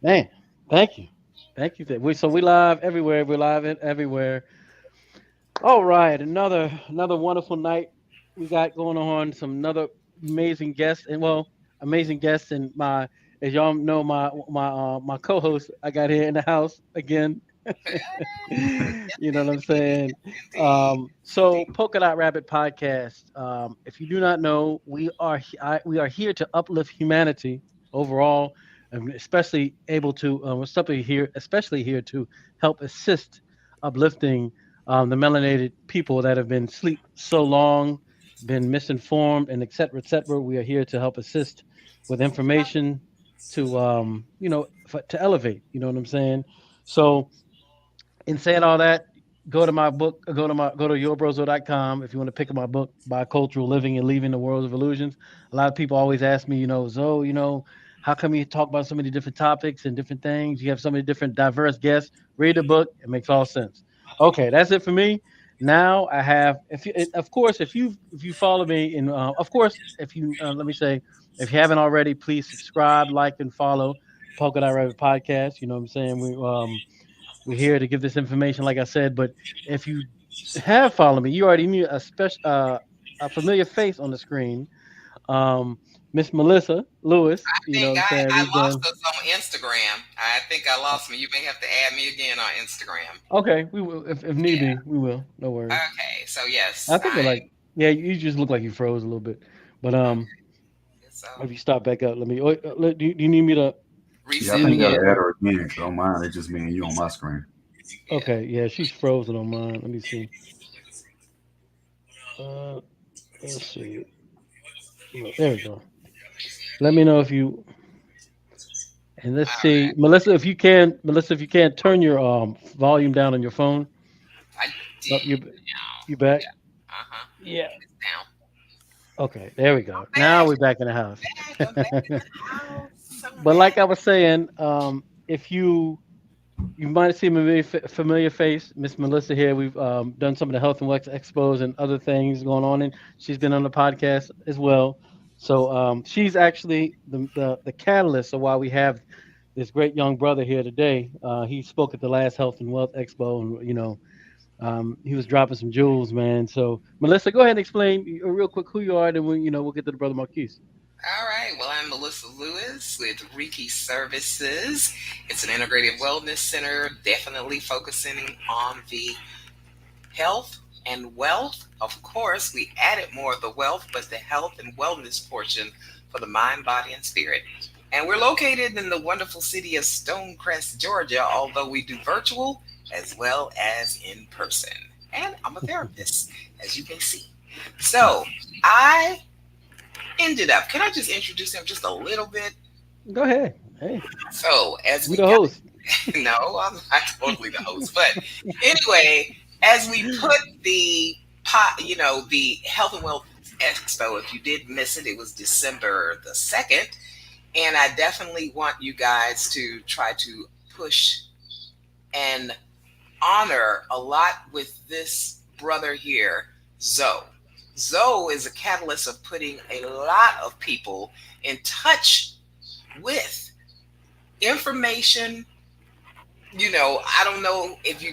Man, thank you. Thank you. So we live everywhere. We're live everywhere. All right, another wonderful night we got going on. Some another amazing guests and amazing guests and my as y'all know my co-host I got here in the house again. You know what I'm saying? Indeed. So Polka Dot Rabbit podcast. If you do not know, we are here to uplift humanity overall, and especially able to especially here to help assist uplifting the melanated people that have been asleep so long, been misinformed, and et cetera, et cetera. We are here to help assist with information to to elevate. You know what I'm saying? So in saying all that, go to my book, go to yourbrozo.com if you want to pick up my book, Bicultural Living and Leaving the World of Illusions. A lot of people always ask me, Zoe, how come you talk about so many different topics and different things? You have so many different diverse guests. Read the book; it makes all sense. Okay, that's it for me. Now I have, of course, if you follow me, and of course, if you let me say, if you haven't already, please subscribe, like, and follow Polka Dot Rabbit Podcast. You know what I'm saying? We're here to give this information, like I said. But if you have followed me, you already knew a familiar face on the screen. Um, Miss Melissa Lewis. I You know think what I'm saying? I We've lost done us on Instagram. I think I lost me. You may have to add me again on Instagram. okay. We will, if need Yeah. be, we will. No worries. Okay. So I yes, think we're like, yeah. You just look like you froze a little bit, but so if you stop back up, let me. Do you need me to? Yeah, I resend think you again. got to add her again. 'Cause on mine, it's just me and you on my screen. Yeah. Okay, yeah, she's frozen on mine. Let me see. Uh, let's see. Look, there we go. Let me know if you. And let's All see, right. Melissa, if you can turn your volume down on your phone. I Up, did now. you back? Yeah. Uh huh. Yeah. It's down. Okay, there we go. I'm Now back. we're back in the house. I'm back in the house. I'm But like back. I was saying, if you might have seen a familiar face, Miss Melissa here. We've done some of the health and wealth expos and other things going on, and she's been on the podcast as well. So she's actually the catalyst of why we have this great young brother here today. He spoke at the last health and wealth expo, and he was dropping some jewels, man. So Melissa, go ahead and explain real quick who you are, and then we'll get to the brother Marquis. All right. Well, I'm Melissa Lewis with Reiki Services. It's an integrative wellness center, definitely focusing on the health and wealth. Of course, we added more of the wealth, but the health and wellness portion for the mind, body, and spirit. And we're located in the wonderful city of Stonecrest, Georgia, although we do virtual as well as in person. And I'm a therapist, as you can see. So I ended up, can I just introduce him just a little bit? Go ahead. Hey, So as you we the got, host. no, I'm not totally the host, but anyway, as we put the the Health and Wealth Expo, if you did miss it, it was December the 2nd. And I definitely want you guys to try to push and honor a lot with this brother here, Zoe. Zoe is a catalyst of putting a lot of people in touch with information. I don't know if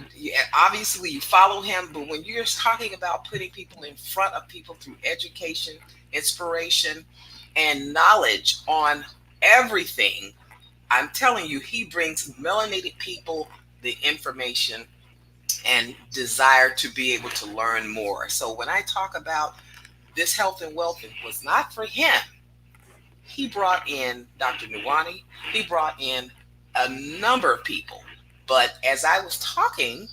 obviously you follow him, but when you're talking about putting people in front of people through education, inspiration, and knowledge on everything, I'm telling you, he brings melanated people the information and desire to be able to learn more. So when I talk about this health and wealth, it was not for him. He brought in Dr. Nuwani. He brought in a number of people. But as I was talking,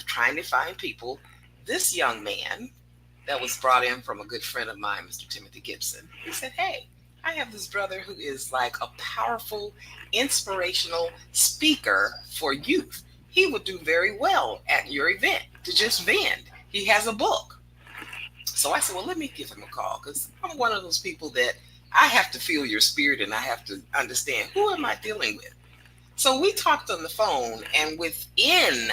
trying to find people, this young man that was brought in from a good friend of mine, Mr. Timothy Gibson, he said, "Hey, I have this brother who is like a powerful, inspirational speaker for youth. He would do very well at your event to just vend. He has a book." So I said, "Well, let me give him a call because I'm one of those people that I have to feel your spirit and I have to understand who am I dealing with." So we talked on the phone, and within,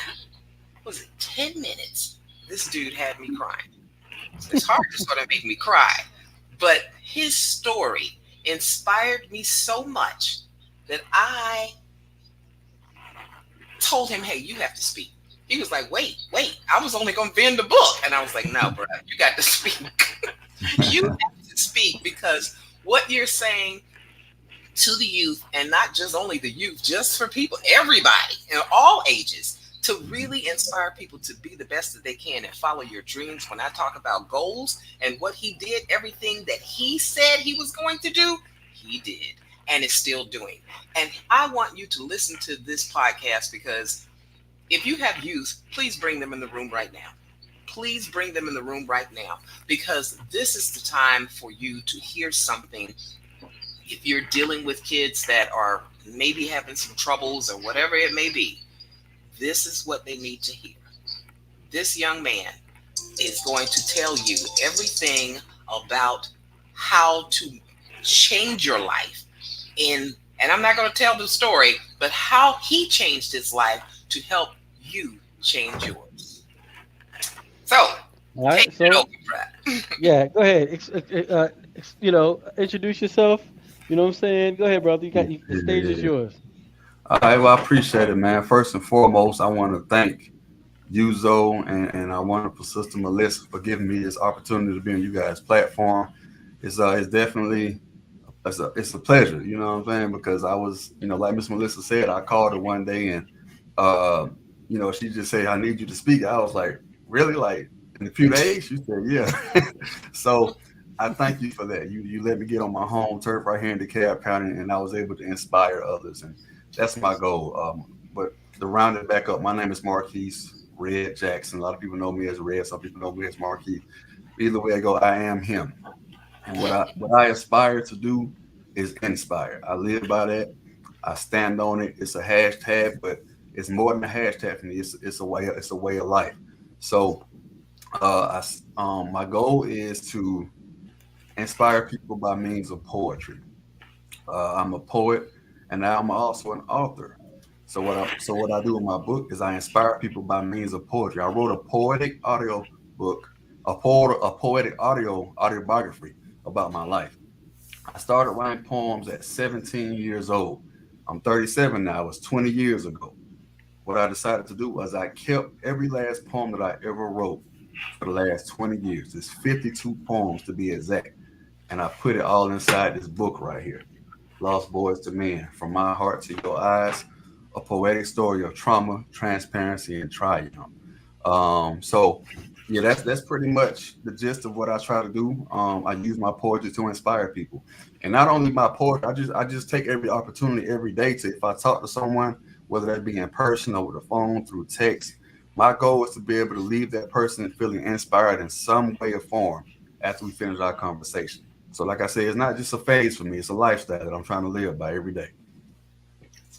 was it 10 minutes, this dude had me crying. It's hard to sort of make me cry, but his story inspired me so much that I told him, hey, you have to speak. He was like, wait, I was only going to vend the book. And I was like, no, bro, you got to speak. You have to speak because what you're saying to the youth, and not just only the youth, just for people, everybody in all ages, to really inspire people to be the best that they can and follow your dreams. When I talk about goals and what he did, everything that he said he was going to do, he did and is still doing. And I want you to listen to this podcast because if you have youth, please bring them in the room right now. Please bring them in the room right now because this is the time for you to hear something. If you're dealing with kids that are maybe having some troubles or whatever it may be, this is what they need to hear. This young man is going to tell you everything about how to change your life and I'm not going to tell the story, but how he changed his life to help you change yours. So, All right. take it So over, Brad. yeah, go ahead. Introduce yourself. You know what I'm saying? Go ahead, brother. The stage is Yeah. yours. All right, well, I appreciate it, man. First and foremost, I want to thank you, Zoe, and our wonderful sister Melissa for giving me this opportunity to be on you guys' platform. It's definitely it's a pleasure, you know what I'm saying? Because I was, like Miss Melissa said, I called her one day and uh, she just said, I need you to speak. I was like, really? Like in a few days? She said, yeah. So I thank you for that. You let me get on my home turf right here in DeKalb County, and I was able to inspire others, and that's my goal. But to round it back up, my name is Marquis Red Jackson. A lot of people know me as Red. Some people know me as Marquis. Either way I go, I am him. And what I aspire to do is inspire. I live by that. I stand on it. It's a hashtag, but it's more than a hashtag for me. It's a way of life. So my goal is to inspire people by means of poetry. I'm a poet, and now I'm also an author. So what I do in my book is I inspire people by means of poetry. I wrote a poetic audio book, a poetic audiobiography about my life. I started writing poems at 17 years old. I'm 37 now. It was 20 years ago. What I decided to do was I kept every last poem that I ever wrote for the last 20 years. It's 52 poems to be exact. And I put it all inside this book right here. Lost Boys to Men, From My Heart to Your Eyes, a poetic story of trauma, transparency, and triumph. So yeah, that's pretty much the gist of what I try to do. I use my poetry to inspire people, and not only my poetry, I just take every opportunity every day to, if I talk to someone, whether that be in person, over the phone, through text, my goal is to be able to leave that person feeling inspired in some way or form after we finish our conversation. So, like I said, it's not just a phase for me; it's a lifestyle that I'm trying to live by every day.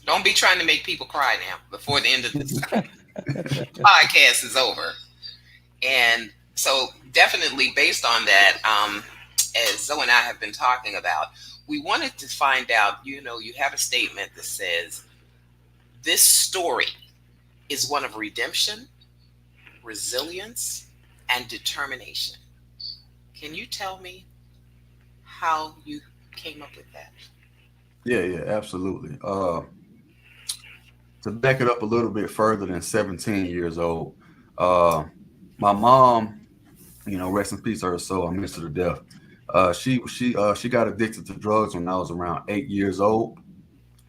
Don't be trying to make people cry now before the end of this podcast is over. And so, definitely based on that, as Zoe and I have been talking about, we wanted to find out, you have a statement that says, this story is one of redemption, resilience, and determination. Can you tell me how you came up with that? Yeah, yeah, absolutely. To back it up a little bit further than 17 years old, uh, my mom, rest in peace, her soul. I miss her to death. She got addicted to drugs when I was around 8 years old.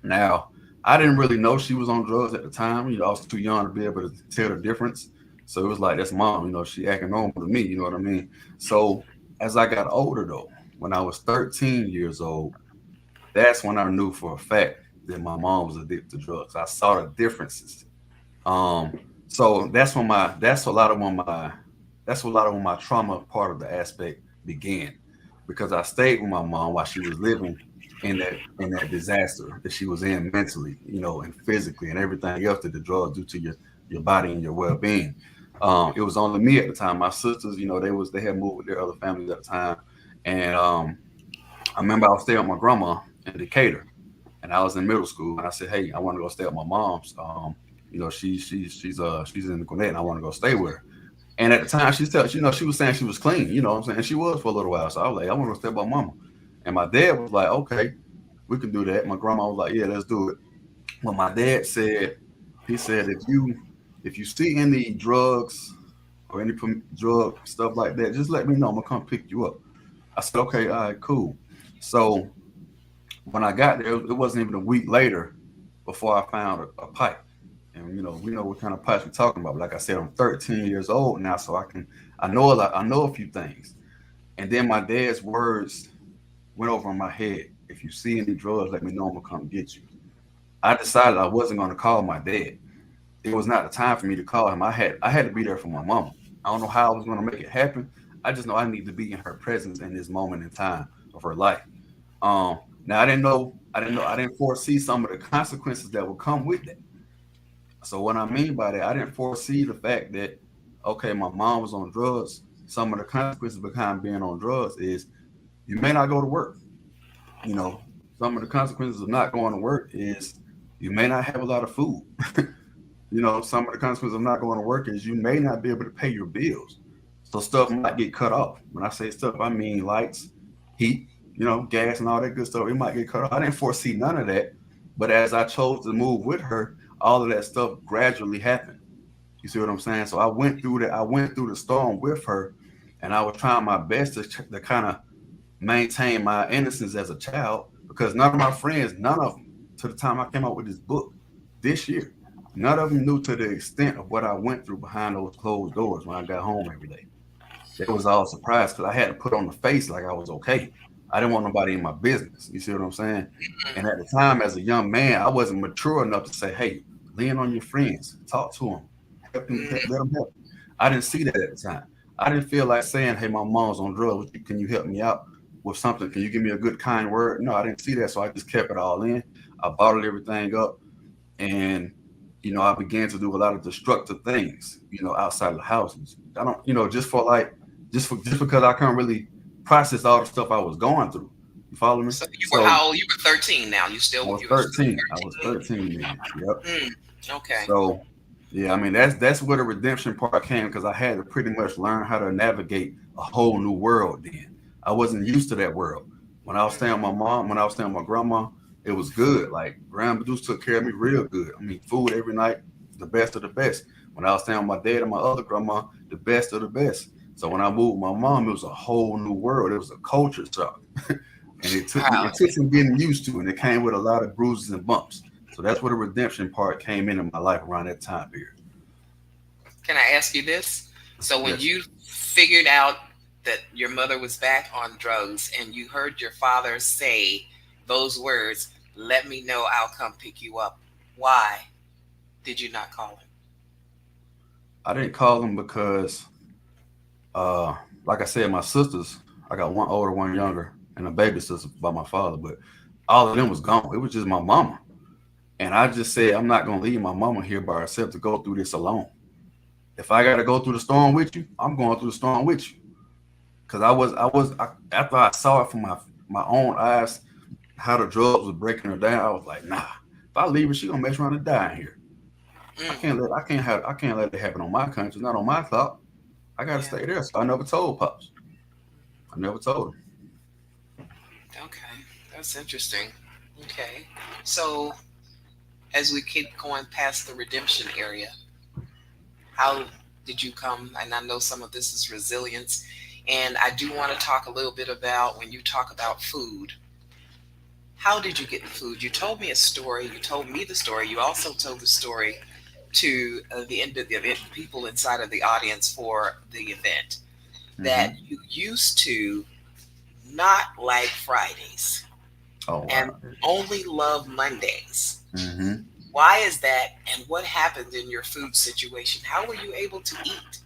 Now, I didn't really know she was on drugs at the time. I was too young to be able to tell the difference. So it was like, that's mom. She acting normal to me. You know what I mean? So as I got older, though, when I was 13 years old, that's when I knew for a fact that my mom was addicted to drugs. I saw the differences. Um, so that's a lot of when my trauma part of the aspect began, because I stayed with my mom while she was living in that disaster that she was in mentally, and physically and everything else that the drugs do to your body and your well being. It was only me at the time. My sisters, they had moved with their other families at the time, and I remember I was staying with my grandma in Decatur, and I was in middle school, and I said, "Hey, I want to go stay at my mom's. She's in the Gwinnett, and I want to go stay with her." And at the time, she was saying she was clean, what I'm saying? And she was for a little while. So I was like, I want to go stay with my mama. And my dad was like, okay. we can do that. My grandma was like, yeah, let's do it. Well, my dad said, he said, if you see any drugs or any drug stuff like that, just let me know. I'm gonna come pick you up. I said, okay, all right, cool. So when I got there, it wasn't even a week later before I found a pipe. And we know what kind of pipes we're talking about. But like I said, I'm 13 years old now, so I know a lot, I know a few things. And then my dad's words went over in my head. If you see any drugs, let me know. I'm gonna come get you. I decided I wasn't gonna call my dad. It was not the time for me to call him. I had to be there for my mama. I don't know how I was gonna make it happen. I just know I need to be in her presence in this moment in time of her life. Now I didn't foresee some of the consequences that would come with that. So what I mean by that, I didn't foresee the fact that okay, my mom was on drugs. Some of the consequences behind being on drugs is you may not go to work. You know, some of the consequences of not going to work is you may not have a lot of food. Some of the consequences of not going to work is you may not be able to pay your bills. So stuff might get cut off. When I say stuff, I mean lights, heat, gas and all that good stuff. It might get cut off. I didn't foresee none of that. But as I chose to move with her, all of that stuff gradually happened. You see what I'm saying? So I went through that. I went through the storm with her, and I was trying my best to kind of maintain my innocence as a child because none of my friends, none of them, to the time I came out with this book this year, none of them knew to the extent of what I went through behind those closed doors when I got home every day. They was all surprised because I had to put on the face like I was okay. I didn't want nobody in my business. You see what I'm saying? And at the time, as a young man, I wasn't mature enough to say, "Hey, lean on your friends, talk to them, help them, let them help." I didn't see that at the time. I didn't feel like saying, "Hey, my mom's on drugs. Can you help me out with something? Can you give me a good, kind word?" No, I didn't see that, so I just kept it all in. I bottled everything up, and I began to do a lot of destructive things, outside of the house. I don't, just because I couldn't really process all the stuff I was going through. You follow me? So you were So how old? You were 13 now. I was You were still 13. I 13. was 13 then. Yep. Okay. So yeah, I mean that's where the redemption part came because I had to pretty much learn how to navigate a whole new world then. I wasn't used to that world. When I was staying with my mom, when I was staying with my grandma, it was good. Like Grandma Deuce took care of me real good. I mean, food every night, the best of the best. When I was staying with my dad and my other grandma, the best of the best. So when I moved with my mom, it was a whole new world. It was a culture shock. And Wow. it took some getting used to, and it came with a lot of bruises and bumps. So that's where the redemption part came in my life around that time period. Can I ask you this? So when Yes. you figured out that your mother was back on drugs and you heard your father say those words, "Let me know, I'll come pick you up." Why did you not call him? I didn't call them because, uh, like I said, my sisters, I got one older, one younger, and a baby sister by my father, but all of them was gone. It was just my mama. And I just said, I'm not going to leave my mama here by herself to go through this alone. If I got to go through the storm with you, I'm going through the storm with you. Because after I saw it from my own eyes, how the drugs was breaking her down, I was like, nah, if I leave her, she gonna mess around and die in here. Mm, I can't let it happen on my conscience, not on my thought. I gotta yeah. stay there. So I never told Pops. I never told him. Okay. That's interesting. Okay. So as we keep going past the redemption area, how did you come? And I know some of this is resilience. And I do want to talk a little bit about when you talk about food. How did you get the food? You told me a story. You told me the story. You also told the story to the end of the event, people inside of the audience for the event, that Hmm. you used to not like Fridays Oh and wow. only love Mondays. Hmm. Why is that? And what happened in your food situation? How were you able to eat?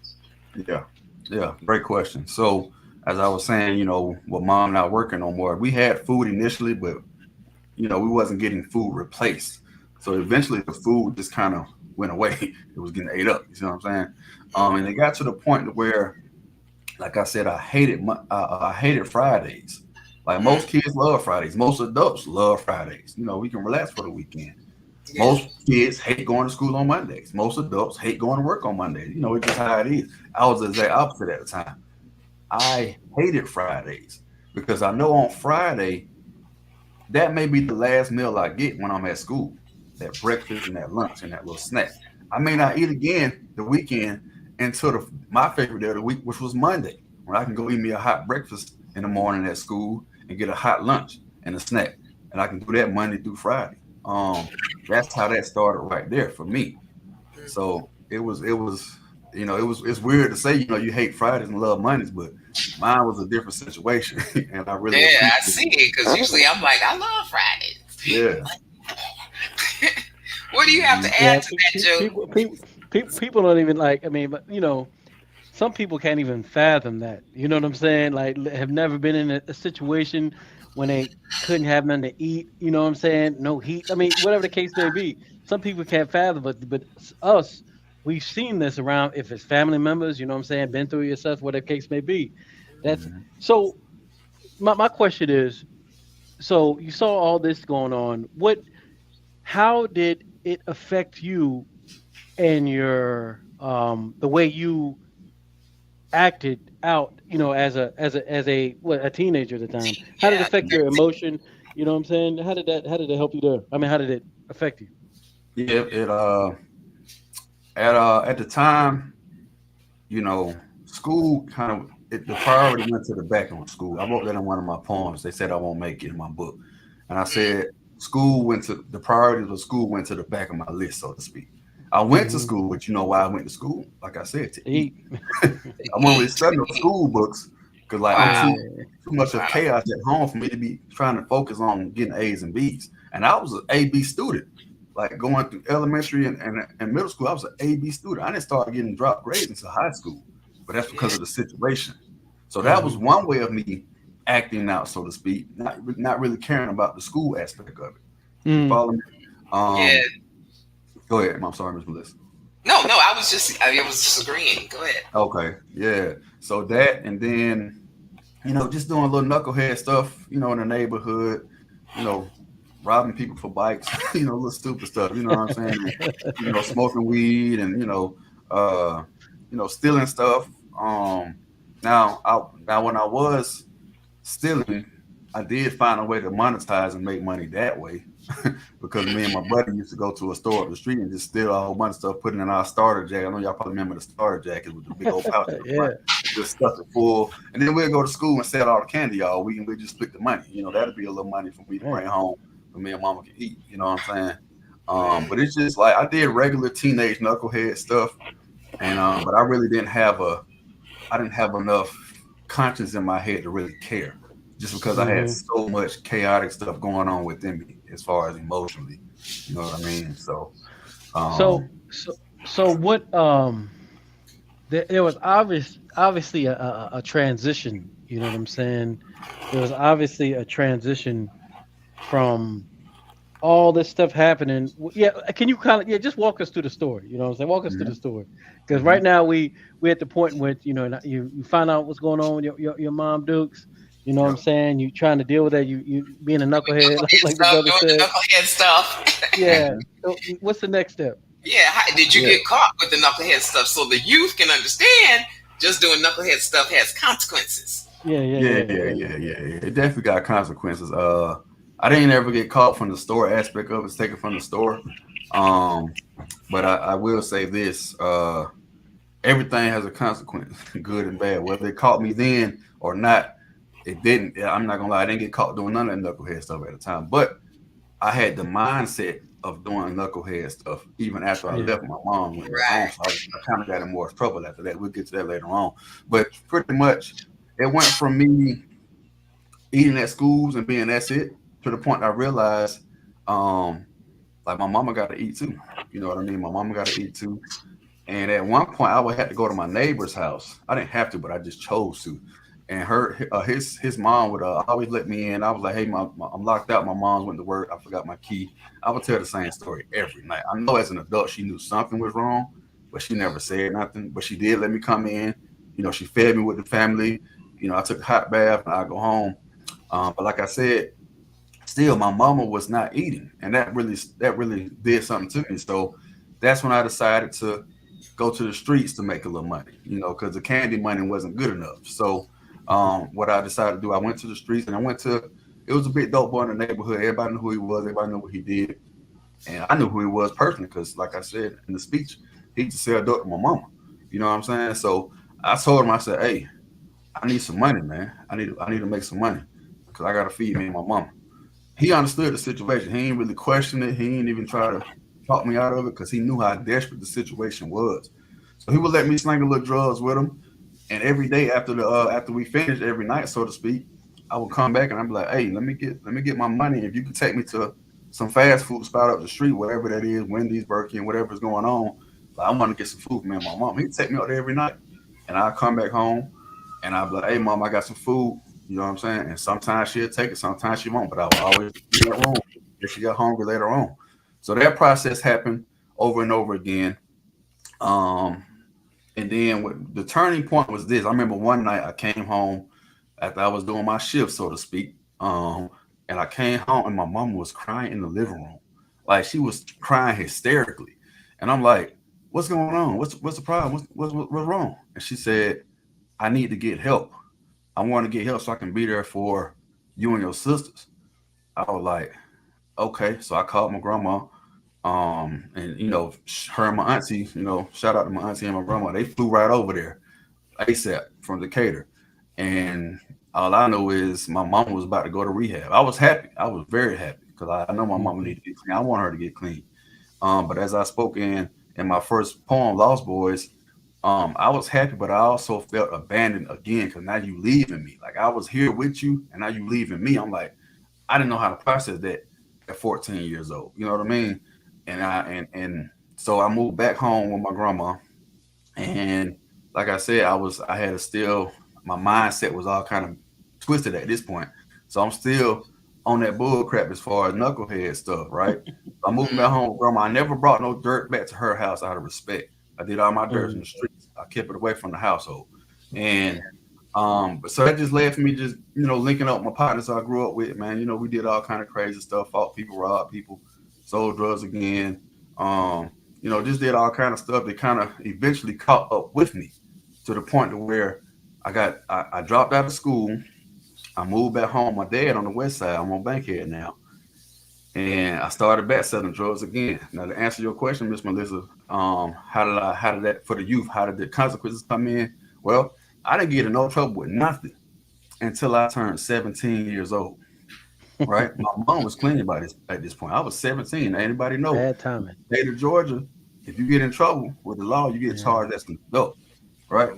Yeah. Yeah. Great question. So as I was saying, with mom not working no more, we had food initially, but we wasn't getting food replaced. So eventually the food just kind of went away. It was getting ate up. You see what I'm saying? And it got to the point where, like I said, I hated Fridays. Like Mm, most kids love Fridays. Most adults love Fridays. We can relax for the weekend. yeah. Most kids hate going to school on Mondays. Most adults hate going to work on Mondays. It's just how it is. I was the exact opposite at the time. I hated Fridays because I know on Friday that may be the last meal I get when I'm at school. That breakfast and that lunch and that little snack. I may not eat again the weekend until my favorite day of the week, which was Monday, when I can go eat me a hot breakfast in the morning at school and get a hot lunch and a snack, and I can do that Monday through Friday. That's how that started right there for me. So it's weird to say, you hate Fridays and love Mondays, but mine was a different situation, and I really Yeah, I appreciate see it because usually I'm like, I love Fridays. it. Yeah. What do you have to Mhm. add Yeah, to that, Joe? people don't even like. I mean, but some people can't even fathom that. You know what I'm saying? Like, have never been in a situation when they couldn't have nothing to eat. You know what I'm saying? No heat. I mean, whatever the case may be. Some people can't fathom, but us, we've seen this around. If it's family members, you know what I'm saying, been through it yourself, whatever the case may be. That's Mhm. so. My question is, so you saw all this going on. How did it affect you and your the way you acted out, as a what, a teenager at the time? How did it Yeah, affect your emotion? You know what I'm saying? How did it help you there? I mean, how did it affect you? Yeah, at the time, you know, school kind of the priority went to the back on school. I wrote that in one of my poems. They said I won't make it in my book, and I said school went to the priorities of school went to the back of my list, so to speak. I went to Hmm. school, but you know why I went to school? Like I said, to eat. Eat. I wasn't really studying no school books because like I'm wow, too much of wow. chaos at home for me to be trying to focus on getting A's and B's. And I was an A B student. Like going through elementary and middle school, I was an A B student. I didn't start getting dropped grades until high school, but that's because Yeah, of the situation. So that was Hmm. one way of me acting out, so to speak, not really caring about the school aspect of it. You Mm. follow me? yeah. Um, Go ahead. I'm sorry, Miss Melissa. No, I was just agreeing. Go ahead. Okay, yeah. So that, and then just doing little knucklehead stuff, in the neighborhood, you know, robbing people for bikes, little stupid stuff, you know what I'm saying? And, smoking weed and, uh, stealing stuff. Um, now when I was stealing, I did find a way to monetize and make money that way because me and my buddy used to go to a store up the street and just steal a whole bunch of stuff, putting in our starter jacket. I know y'all probably remember the starter jacket with the big old pouch in the front. Yeah. Just stuff it full, and then we'd go to school and sell all the candy all week, and we just split the money. That'd be a little money for me to Right. bring home for me and mama can eat. You know what I'm saying? But it's just like I did regular teenage knucklehead stuff, and but I didn't have enough conscience in my head to really care, just because I had Hmm. so much chaotic stuff going on within me as far as emotionally. You know what I mean? So, So, um, so what? There was obviously a transition. You know what I'm saying? There was obviously a transition from all this stuff happening. Yeah, can you kind of, yeah, just walk us through the story? You know what I'm saying? Walk us through the mhm, story, because mhm. right now we at the point where you find out what's going on with your mom Dukes. You know what I'm Yep. saying? You trying to deal with that. You being a knucklehead, like Knucklehead the stuff, brother doing the said. knucklehead stuff. Yeah. Mhm. So what's the next step? Yeah, did you Yeah. get caught with the knucklehead stuff so the youth can understand just doing knucklehead stuff has consequences? Yeah, yeah, Yeah, yeah, yeah, yeah. yeah, yeah, yeah. It definitely got consequences. I didn't ever get caught from the store aspect of it, it's taken from the store. Um, but I will say this: everything has a consequence, good and bad. Whether it caught me then or not, it didn't. I'm not gonna lie, I didn't get caught doing none of that knucklehead stuff at the time. But I had the mindset of doing knucklehead stuff even after I Yeah. left my mom went back home. Right. So I kind of got in more trouble after that. We'll get to that later on. But pretty much, it went from me eating at schools and being that's it to the point I realized, um, like my mama got to eat too. You know what I mean? My mama got to eat too. And at one point, I would have to go to my neighbor's house. I didn't have to, but I just chose to. And his mom would always let me in. I was like, "Hey, I'm locked out. My mom's went to work. I forgot my key." I would tell the same story every night. I know as an adult, she knew something was wrong, but she never said nothing. But she did let me come in. She fed me with the family. I took a hot bath and I go home. But like I said, still my mama was not eating, and that really did something to me. So that's when I decided to go to the streets to make a little money, because the candy money wasn't good enough. So what I decided to do, I went to the streets and I went to it was a big dope boy in the neighborhood. Everybody knew who he was. Everybody knew what he did, and I knew who he was personally because, like I said in the speech, he used to sell dope to my mama. You know what I'm saying? So I told him, I said, "Hey, I need some money, man. I need to make some money because I gotta feed me and my mama." He understood the situation. He ain't really question it. He ain't even try to talk me out of it because he knew how desperate the situation was. So he would let me sling a little drugs with him. And every day after we finished, every night, so to speak, I would come back and I'd be like, "Hey, let me get my money. If you could take me to some fast food spot up the street, whatever that is, Wendy's, Burger King, whatever's going on, like, I want to get some food for me and my mom." He'd take me out there every night. And I'd come back home and I'd be like, "Hey, mom, I got some food." You know what I'm saying? And sometimes she'll take it, sometimes she won't, but I will always be that room if she got hungry later on. So that process happened over and over again. Um, and then the turning point was this. I remember one night I came home after I was doing my shift, so to speak. And I came home and my mom was crying in the living room. Like she was crying hysterically. And I'm like, "What's going on? What's the problem? What's wrong?" And she said, "I need to get help. I want to get help so I can be there for you and your sisters." I was like, "Okay." So I called my grandma. And her and my auntie, shout out to my auntie and my grandma, they flew right over there ASAP from Decatur. And all I know is my mom was about to go to rehab. I was happy. I was very happy because I know my mama needed to get clean. I want her to get clean. But as I spoke in my first poem, Lost Boys, I was happy, but I also felt abandoned again because now you leaving me. Like I was here with you, and now you leaving me. I'm like, I didn't know how to process that at 14 years old. You know what I mean? And so I moved back home with my grandma, and like I said, I had to still my mindset was all kind of twisted at this point. So I'm still on that bull crap as far as knucklehead stuff, right? I'm moving back home with grandma. I never brought no dirt back to her house out of respect. I did all my dirt in the streets. I kept it away from the household. And but so that just led for me just, linking up with my partners I grew up with, man. We did all kind of crazy stuff, fought people, robbed people, sold drugs again. Just did all kind of stuff that kind of eventually caught up with me to the point to where I dropped out of school. I moved back home. My dad on the west side. I'm on Bankhead now. And I started back selling drugs again. Now to answer your question, Miss Melissa, how did that for the youth? How did the consequences come in? Well, I didn't get in no trouble with nothing until I turned 17 years old. Right, my mom was clean by this at this point. I was 17. Anybody know? Bad timing. State of Georgia, if you get in trouble with the law, you get charged as an adult. Right.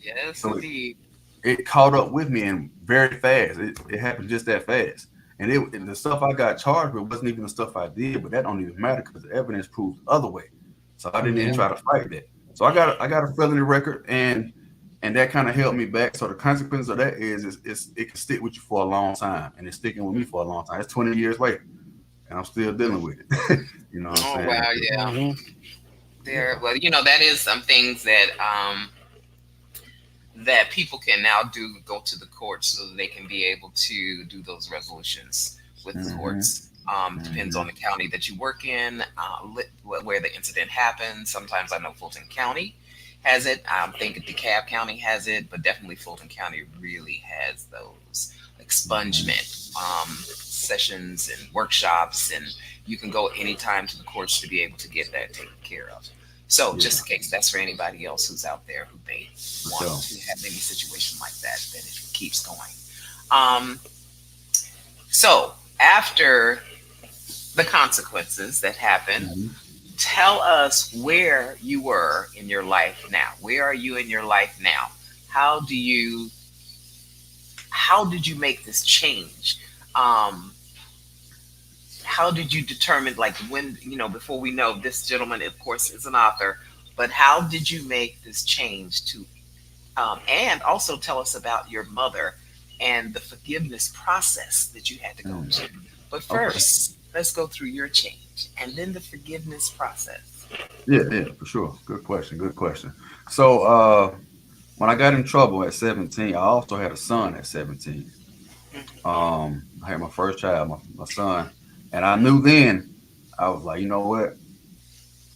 Yes, So indeed. it caught up with me and very fast. It happened just that fast. And the stuff I got charged with wasn't even the stuff I did, but that don't even matter because the evidence proves the other way. So I didn't even try to fight that. So I got a felony record, and that kind of held me back. So the consequence of that is it can stick with you for a long time, and it's sticking with me for a long time. It's 20 years later, and I'm still dealing with it. You know what I'm saying? Wow, yeah. Well, that is some things that people can now do, go to the courts so that they can be able to do those resolutions with the courts. Depends on the county that you work in, where the incident happened. Sometimes I know Fulton County has it. I think DeKalb County has it, but definitely Fulton County really has those expungement sessions and workshops, and you can go anytime to the courts to be able to get that taken care of. So just in case, that's for anybody else who's out there who may want to have any situation like that, then it keeps going. So after the consequences that happened, tell us where you were in your life now. Where are you in your life now? How did you make this change? How did you determine, like, when, before we know this gentleman, of course, is an author, but how did you make this change to, and also tell us about your mother and the forgiveness process that you had to go through. But first, let's go through your change and then the forgiveness process. Yeah, for sure. Good question. So when I got in trouble at 17, I also had a son at 17. I had my first child, my son. And I knew then, I was like, you know what?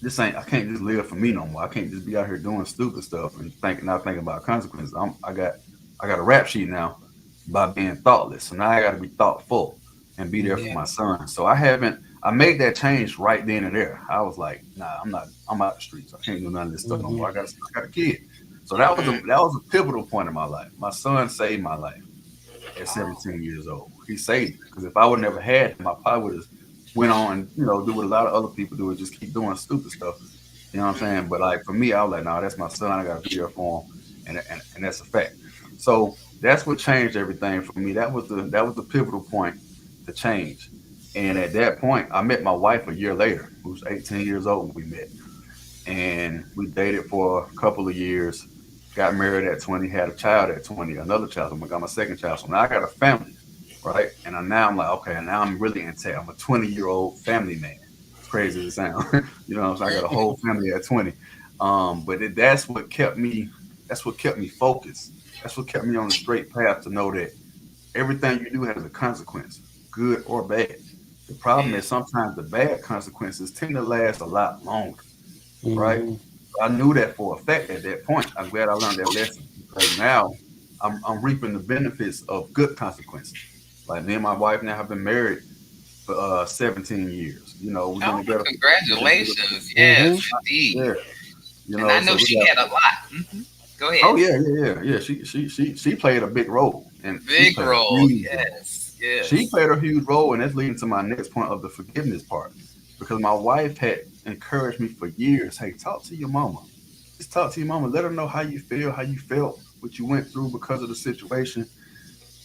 I can't just live for me no more. I can't just be out here doing stupid stuff and not thinking about consequences. I got a rap sheet now by being thoughtless. So now I got to be thoughtful and be there for Yeah. my son. So I made that change right then and there. I was like, nah, I'm out the streets. I can't do none of this stuff no Mhm. more. I got a kid. So Mm-hmm. that was a pivotal point in my life. My son saved my life at Oh. 17 years old. He saved me because if I would never had him, I probably would have went on and do what a lot of other people do and just keep doing stupid stuff. You know what I'm saying? But like for me, I was like, no, that's my son. I gotta be there for him, and that's a fact. So that's what changed everything for me. That was the pivotal point to change. And at that point, I met my wife a year later, who was 18 years old when we met, and we dated for a couple of years. Got married at 20, had a child at 20, another child. So I got my second child. So now I got a family, right? And now I'm like, okay, now I'm really intact. I'm a 20-year-old family man. As crazy as it sounds, you know what I'm saying? I got a whole family at 20. That's what kept me. That's what kept me focused. That's what kept me on the straight path to know that everything you do has a consequence, good or bad. The problem Yeah. is sometimes the bad consequences tend to last a lot longer, right? Mhm. I knew that for a fact at that point. I'm glad I learned that lesson because now I'm reaping the benefits of good consequences. Like me and my wife now have been married for 17 years. You know, we've been Oh, together. We've been together congratulations. Mhm. Yes, indeed. yeah, you And know, I so know we she got. had a lot. Go Oh ahead. yeah. She played a big role, and she Big played a role. huge role. Yes. She Yes. played a huge role, and that's leading to my next point of the forgiveness part. Because my wife had encouraged me for years, hey, talk to your mama. Just talk to your mama. Let her know how you feel, how you felt, what you went through because of the situation.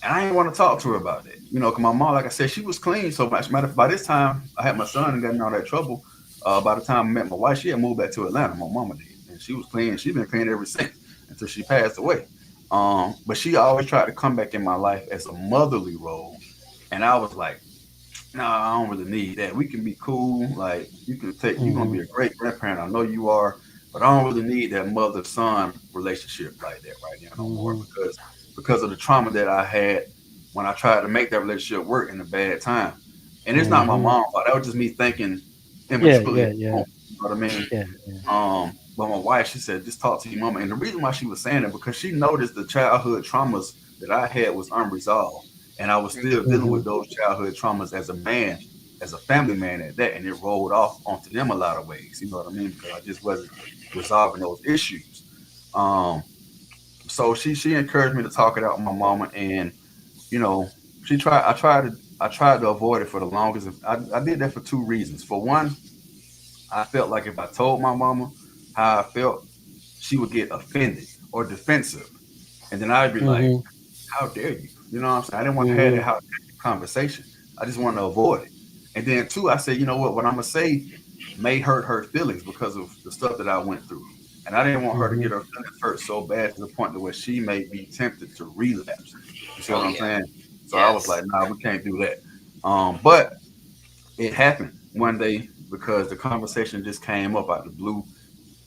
And I didn't want to talk to her about that. You know, because my mom, like I said, she was clean. So much matter by this time, I had my son and got in all that trouble. By the time I met my wife, she had moved back to Atlanta. My mama did. And she was clean. She's been clean ever since until she passed away. But she always tried to come back in my life as a motherly role. And I was like, no, I don't really need that. We can be cool. Like you're gonna be Mhm. a great grandparent. I know you are, but I don't really need that mother son relationship like that right now no more Mhm. because of the trauma that I had when I tried to make that relationship work in a bad time. And it's not my Mhm. mom's fault. That was just me thinking Yeah, immaturely at yeah, the yeah, moment. You know what I mean? yeah, yeah. But my wife, she said, just talk to your mama. And the reason why she was saying that because she noticed the childhood traumas that I had was unresolved. And I was still dealing Mhm. with those childhood traumas as a man, as a family man at that. And it rolled off onto them a lot of ways. You know what I mean? Because I just wasn't resolving those issues. Um, so she encouraged me to talk it out with my mama. And, you know, I tried to avoid it for the longest. I did that for two reasons. For one, I felt like if I told my mama how I felt, she would get offended or defensive. And then I'd be like, Mhm. how dare you? You know what I'm saying? I didn't want to have Mhm. that conversation. I just wanted to avoid it. And then two, I said, you know what I'm gonna say may hurt her feelings because of the stuff that I went through. And I didn't want her to get Mhm. her feelings hurt so bad to the point to where she may be tempted to relapse. You see what Oh I'm yeah. saying? So I was Yes. like, nah, we can't do that. But it happened one day because the conversation just came up out the blue.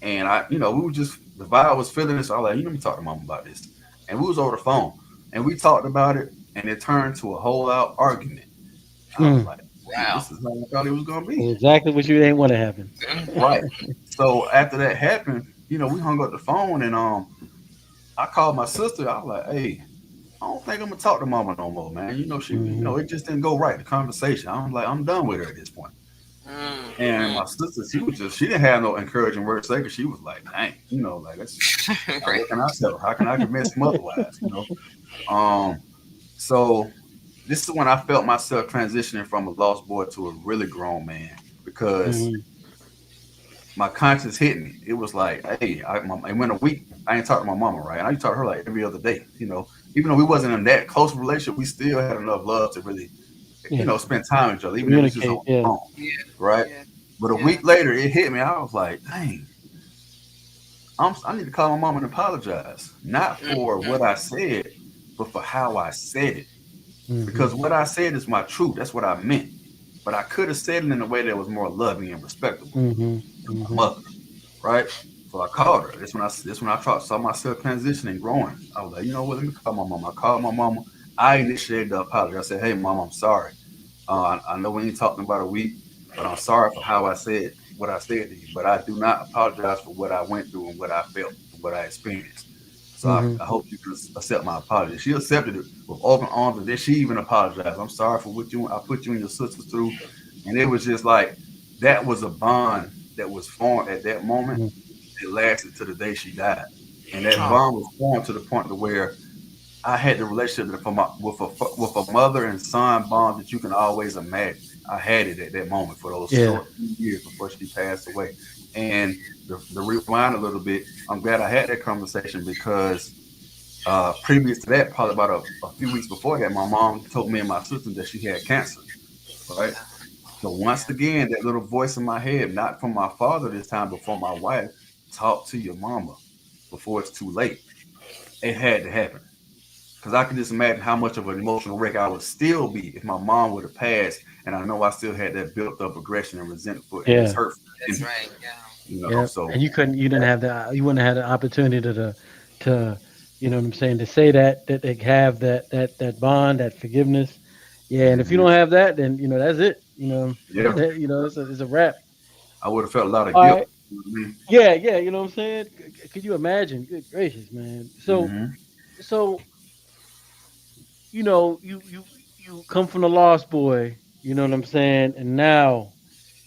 And we were just the vibe was feeling it. So I was like, let me talk to mom about this. And we was over the phone and we talked about it and it turned to a whole out argument. I was Mm. like, dang, Wow. this is how I thought it was gonna be. Exactly what you didn't want to happen. Right. So after that happened, we hung up the phone and I called my sister. I was like, hey, I don't think I'm gonna talk to mama no more, man. Mhm. It just didn't go right. The conversation. I'm like, I'm done with her at this point. And Mm-hmm. my sister, she didn't have no encouraging words to say because she was like, dang, like that's Right. what can I tell her? How can I convince him otherwise? Um, so this is when I felt myself transitioning from a lost boy to a really grown man because Mhm. my conscience hit me. It was like, hey, it went a week. I ain't talked to my mama, right? And I used to talk to her like every other day. Even though we wasn't in that close relationship, we still had enough love to really, Yeah. spend time with each other, even if it's just on Communicate. the Yeah. phone, Yeah. right? Yeah. But a Yeah. week later, it hit me. I was like, dang, I need to call my mom and apologize, not for what I said, but for how I said it. Mhm. Because what I said is my truth. That's what I meant. But I could have said it in a way that was more loving and respectable Mhm. to Mhm. my mother, right? So I called her. This when I saw myself transitioning, growing. I was like, you know what? Let me call my mama. I called my mama. I initiated the apology. I said, hey, mom, I'm sorry. I know we ain't talking about a week, but I'm sorry for how I said what I said to you. But I do not apologize for what I went through and what I felt and what I experienced. So Mm-hmm. I hope you can accept my apology. She accepted it with open arms, and then she even apologized. I'm sorry for what I put you and your sisters through, and it was just like that was a bond that was formed at that moment. Mm-hmm. It lasted to the day she died, and that Wow. bond was formed to the point to where I had the relationship with a mother and son bond that you can always imagine. I had it at that moment for those Yeah. short few years before she passed away. And the rewind a little bit, I'm glad I had that conversation because previous to that, probably about a few weeks before that, my mom told me and my sister that she had cancer. Right. So Yeah. once again, that little voice in my head, not from my father this time, but from my wife, talk to your mama before it's too late. It had to happen. Because I can just imagine how much of an emotional wreck I would still be if my mom would have passed, and I know I still had that built up aggression and resentful and just Yeah. hurt That's in me, right. Yeah. Yeah. So And you didn't have you wouldn't have had the opportunity to, you know what I'm saying, to say that they have that bond, that forgiveness. Yeah. And if you mhm. don't have that, then that's it. Yeah, It's a wrap. I would have felt a lot of All guilt. right. Yeah. Yeah. You know what I'm saying? Could you imagine? Good gracious, man. So Mm-hmm. so you come from the lost boy. You know what I'm saying? And now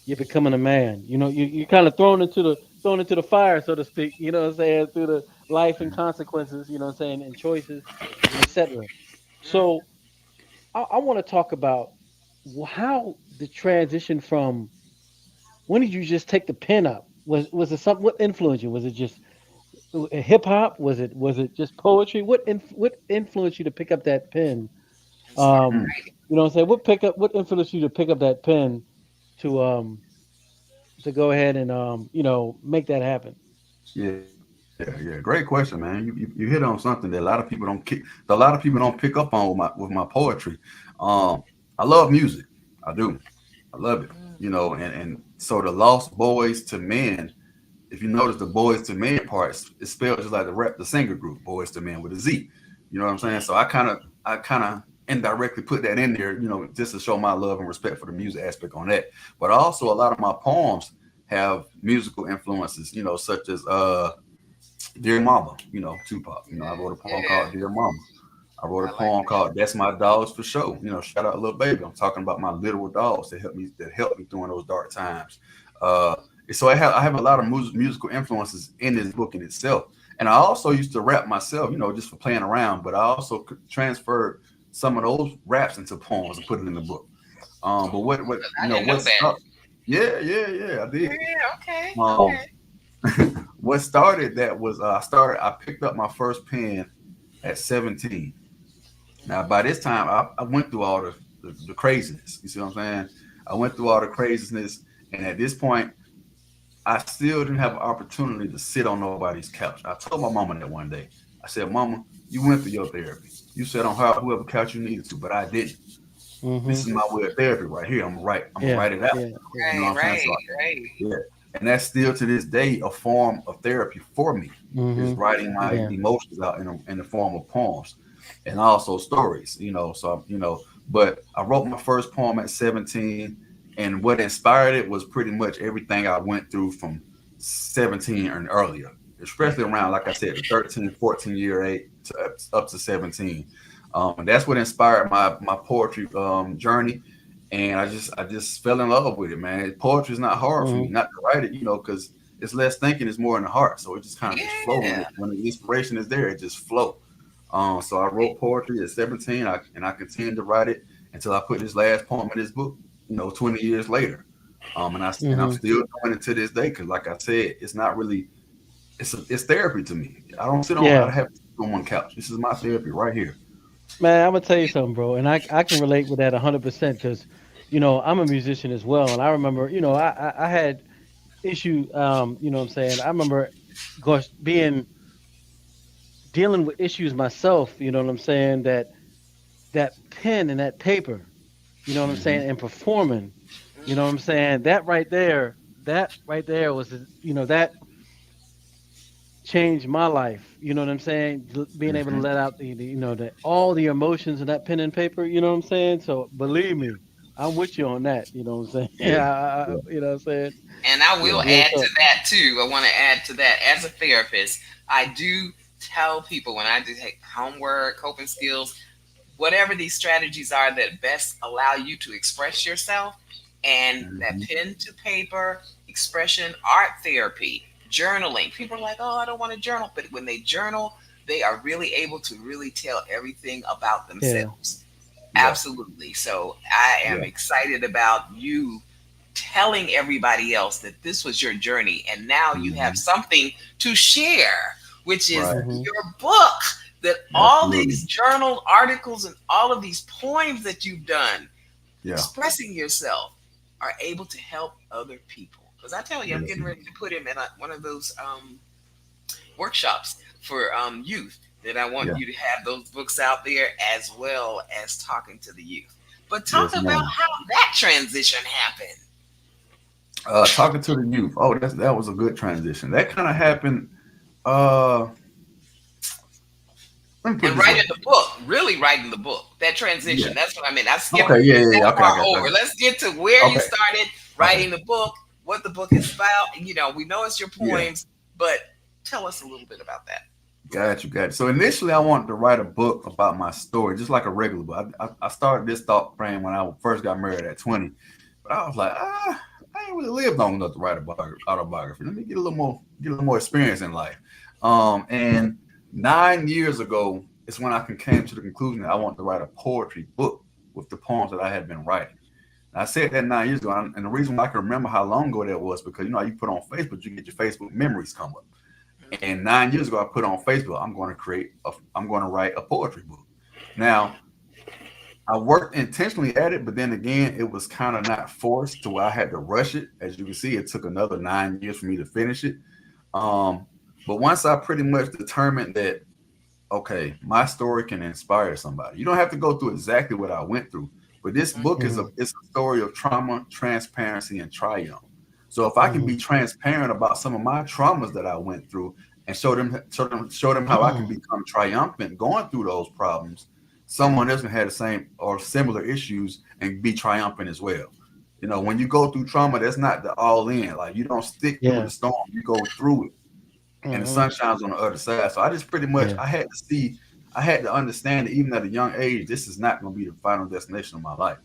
you're becoming a man. You kind of thrown into the fire, so to speak. You know what I'm saying? Through the life and consequences. You know what I'm saying? And choices and etc. So I want to talk about how the transition from when did you just take the pen up? Was it something? What influenced you? Was it just hip hop? Was it just poetry? What influenced you to pick up that pen? That's Um, right. you know what I'm saying? What influenced you to pick up that pen to go ahead and make that happen? Yeah. Great question, man. You hit on something that a lot of people don't pick up on with my poetry. Um, I love music. I do. I love it. Mm, And so the Lost Boys to Men. If you notice the Boys to Men parts, it's spelled just like the singer group Boys to Men with a Z. You know what I'm saying? So I kind of indirectly put that in there, just to show my love and respect for the music aspect on that. But also a lot of my poems have musical influences, such as Dear Mama, Tupac. I wrote a poem called yeah. Dear Mama. I wrote a I like poem that. called "That's My Dogs for Show." Shout out Little Baby. I'm talking about my literal dogs that helped me during those dark times. Uh, so I have a lot of musical influences in this book in itself, and I also used to rap myself, just for playing around. But I also transferred some of those raps into poems and put it in the book. But what I didn't know what's that. up? Yeah, I did. Yeah. Okay. Um, Okay. what started that was I picked up my first pen at 17. Now, by this time, I went through all the craziness. You see what I'm saying? I went through all the craziness, and at this point, I still didn't have an opportunity to sit on nobody's couch. I told my mama that one day. I said, "Mama, you went through your therapy. You said on whoever couch you needed to, but I didn't. This Mm-hmm. is my way of therapy right here. I'm gonna write. I'm gonna Yeah, write it out. yeah, yeah. You know Right. what I'm saying? Right. So Right. yeah, and that's still to this day a form of therapy for me is Mm-hmm. writing my Yeah. emotions out in the form of poems and also stories. But I wrote my first poem at 17, and what inspired it was pretty much everything I went through from 17 and earlier, especially around, like I said, the 13, 14 year age to up to 17. And that's what inspired my poetry journey, and I just fell in love with it, man. Poetry is not hard for me, Mm-hmm. not to write it, because it's less thinking, it's more in the heart. So it just kind of just flow Yeah. when the inspiration is there, it just flow. So I wrote poetry at 17, and I continued to write it until I put this last poem in this book, 20 years later. And I'm Mm-hmm. still doing it to this day because, like I said, it's not really it's therapy to me. I Yeah. have to sit on one couch. This is my therapy right here. Man, I'm gonna tell you something, bro, and I can relate with that 100% because, I'm a musician as well, and I remember, I had issue, what I'm saying. I remember, of course, dealing with issues myself. You know what I'm saying? That pen and that paper. You know what I'm Hmm. saying? And performing. You know what I'm saying? That right there was, that changed my life. You know what I'm saying? Being able to Hmm. let out all the emotions in that pen and paper. You know what I'm saying? So believe me, I'm with you on that. You know what I'm saying? Yeah, You know what I'm saying? And I will yeah, Real add to talk. that too. I want to add to that as a therapist. I do tell people when I do take homework, coping skills, whatever these strategies are that best allow you to express yourself, and that Mhm. pen to paper expression, art therapy, journaling. People are like, oh, I don't want to journal. But when they journal, they are really able to really tell everything about Yeah. themselves. Yeah. Absolutely. So I am Yeah. excited about you telling everybody else that this was your journey and now you have Mhm. something to share, which is Right. Hmm. your book. That all Absolutely. these journal articles and all of these poems that you've done Yeah. expressing yourself are able to help other people. Because I tell you, I'm Yes. getting ready to put him in one of those workshops for youth that I want Yeah. you to have those books out there as well as talking to the youth. But talk Yes, about ma'am. how that transition happened. Talking to the youth. Oh, that was a good transition. That kind of happened. Uh, Let me put it And this way. writing the book, really writing the book, that Yeah. transition, that's what I mean. I skipped Okay. Yeah. Yeah. that Yeah. Okay. I far got you. over. Let's get to where you Okay. started Okay. writing the book, what the book is about. We know it's your Yeah. poems, but tell us a little bit about that. Got you. Got you. So initially, I wanted to write a book about my story, just like a regular book. I started this thought frame when I first got married at 20, but I was like, I ain't really lived long enough to write a autobiography. Let me get a little more experience in life. And 9 years ago is when I came to the conclusion that I wanted to write a poetry book with the poems that I had been writing. And I said that 9 years ago, and the reason why I can remember how long ago that was because you put on Facebook, you get your Facebook memories come up. And 9 years ago, I put on Facebook, I'm going to write a poetry book. Now, I worked intentionally at it, but then again, it was kind of not forced to where I had to rush it. As you can see, it took another 9 years for me to finish it. Um, but once I pretty much determined that, okay, my story can inspire somebody. You don't have to go through exactly what I went through, but this book is a Hmm. it's a story of trauma, transparency, and triumph. So if I can be Hmm. transparent about some of my traumas that I went through and show them how I can become triumphant going through those problems, someone else can have the same or similar issues and be triumphant as well. When you go through trauma, that's not the all in. Like you don't stick through Yeah. the storm, you go through it and the Hmm. sun shines on the other side. So I just pretty much Yeah. I had to understand that even at a young age, this is not going to be the final destination of my life.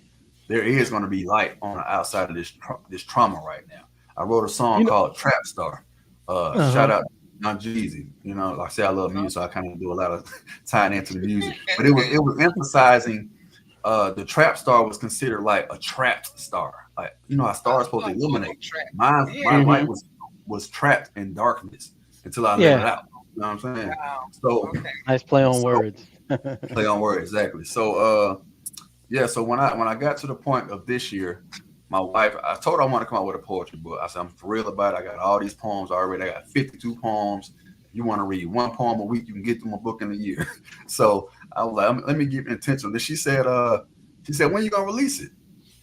There is going to be light on the outside of this trauma right now. I wrote a song You know. called Trap Star. Shout Uh-huh. out Young Jeezy. Like I say, I love music, so I kind of do a lot of tying into the music. But it was emphasizing the trap star was considered like a trapped star. Like how stars supposed to illuminate. Track. My Yeah. light Hmm. was trapped in darkness until I let it Yeah. out. You know what I'm saying? Wow. So Okay. Nice play on so words. play on word exactly. So yeah, so when I got to the point of this year, my wife, I told her I want to come out with a poetry book. I said, I'm for real about it. I got all these poems already. I got 52 poems. If you want to read one poem a week, you can get them a book in a year. So I was like, let me get intentional. Then she said, when you gonna release it?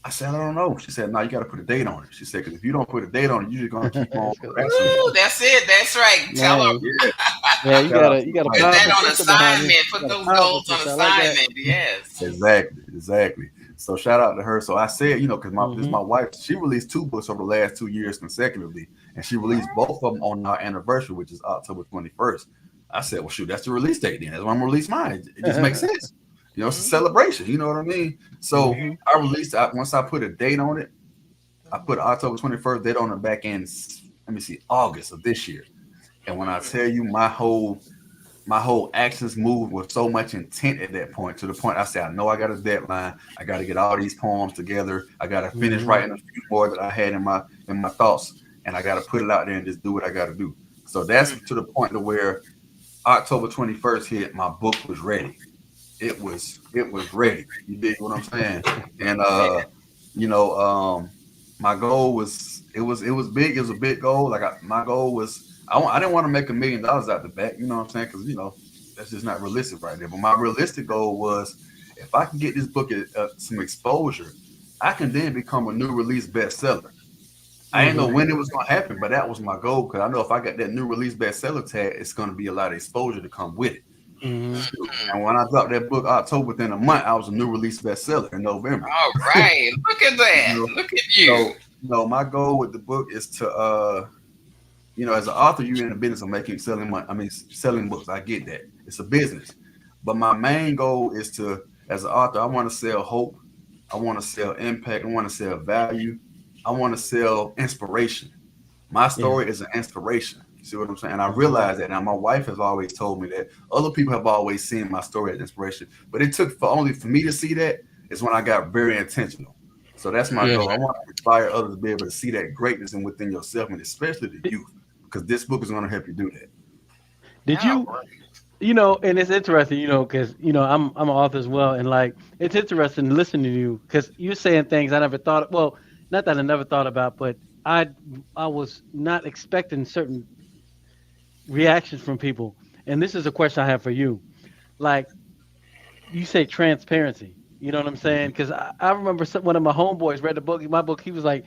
I said, I don't know. She said, no, you got to put a date on it. She said, because if you don't put a date on it, you're just gonna keep on That's good. procrastinating. Woo, that's it. That's right. Tell them. Man. Yeah, Yeah, you shout got out a to you my got a Put wife. that powerful on sister behind you. assignment. You Put got a those powerful goals on sister. I like that. assignment. Yes. Exactly. So shout out to her. So I said, because this Hmm. my wife. She released two books over the last 2 years consecutively, and she What? released both of them on our anniversary, which is October 21st. I said, well, shoot, that's the release date. Then that's when I'm gonna release mine. It just makes sense. It's a Mm-hmm. celebration. You know what I mean? So Hmm. I released. Once I put a date on it, I put October 21st date on the back end. Let me see, August of this year. And when I Mm-hmm. tell you my whole actions moved with so much intent at that point, to the point I said, I know I got a deadline. I got to get all these poems together. I got to finish Hmm. writing a few more that I had in my thoughts, and I got to put it out there and just do what I got to do. So that's to the point to where October 21st hit. My book was ready. It was ready. You dig what I'm saying? And Yeah. you know, my goal was big. It was a big goal. Like my goal was I didn't want to make $1 million out the back. You know what I'm saying? Because that's just not realistic right there. But my realistic goal was if I can get this book some exposure, I can then become a new release bestseller. I didn't know Hmm. when it was going to happen, but that was my goal because I know if I got that new release bestseller tag, it's going to be a lot of exposure to come with it. Hmm. Shoot. And when I dropped that book October, within a month, I was a new release bestseller in November. All right. Look at You that. know, Look at you. so my goal with the book is to as an author, you're in the business of selling money. I mean, selling books. I get that. It's a business. But my main goal is to, as an author, I want to sell hope. I want to sell impact. I want to sell value. I want to sell inspiration. My Yeah. story is an inspiration. You see what I'm saying? And I realize that now. My wife has always told me that. Other people have always seen my story as inspiration. But it took for me to see that is when I got very intentional. So that's my Yeah. goal. I want to inspire others to be able to see that greatness and within yourself, and especially the youth, because this book is going to help you do that. Did Oh, you, you know, and it's interesting, you know, because you know I'm an author as well, and like it's interesting listening to you because you're saying things I never thought. Well, not that I never thought about, but I I was not expecting certain reactions from people. And this is a question I have for you. Like you say, transparency. You know what I'm saying? Because I remember one of my homeboys read the book. My book. He was like,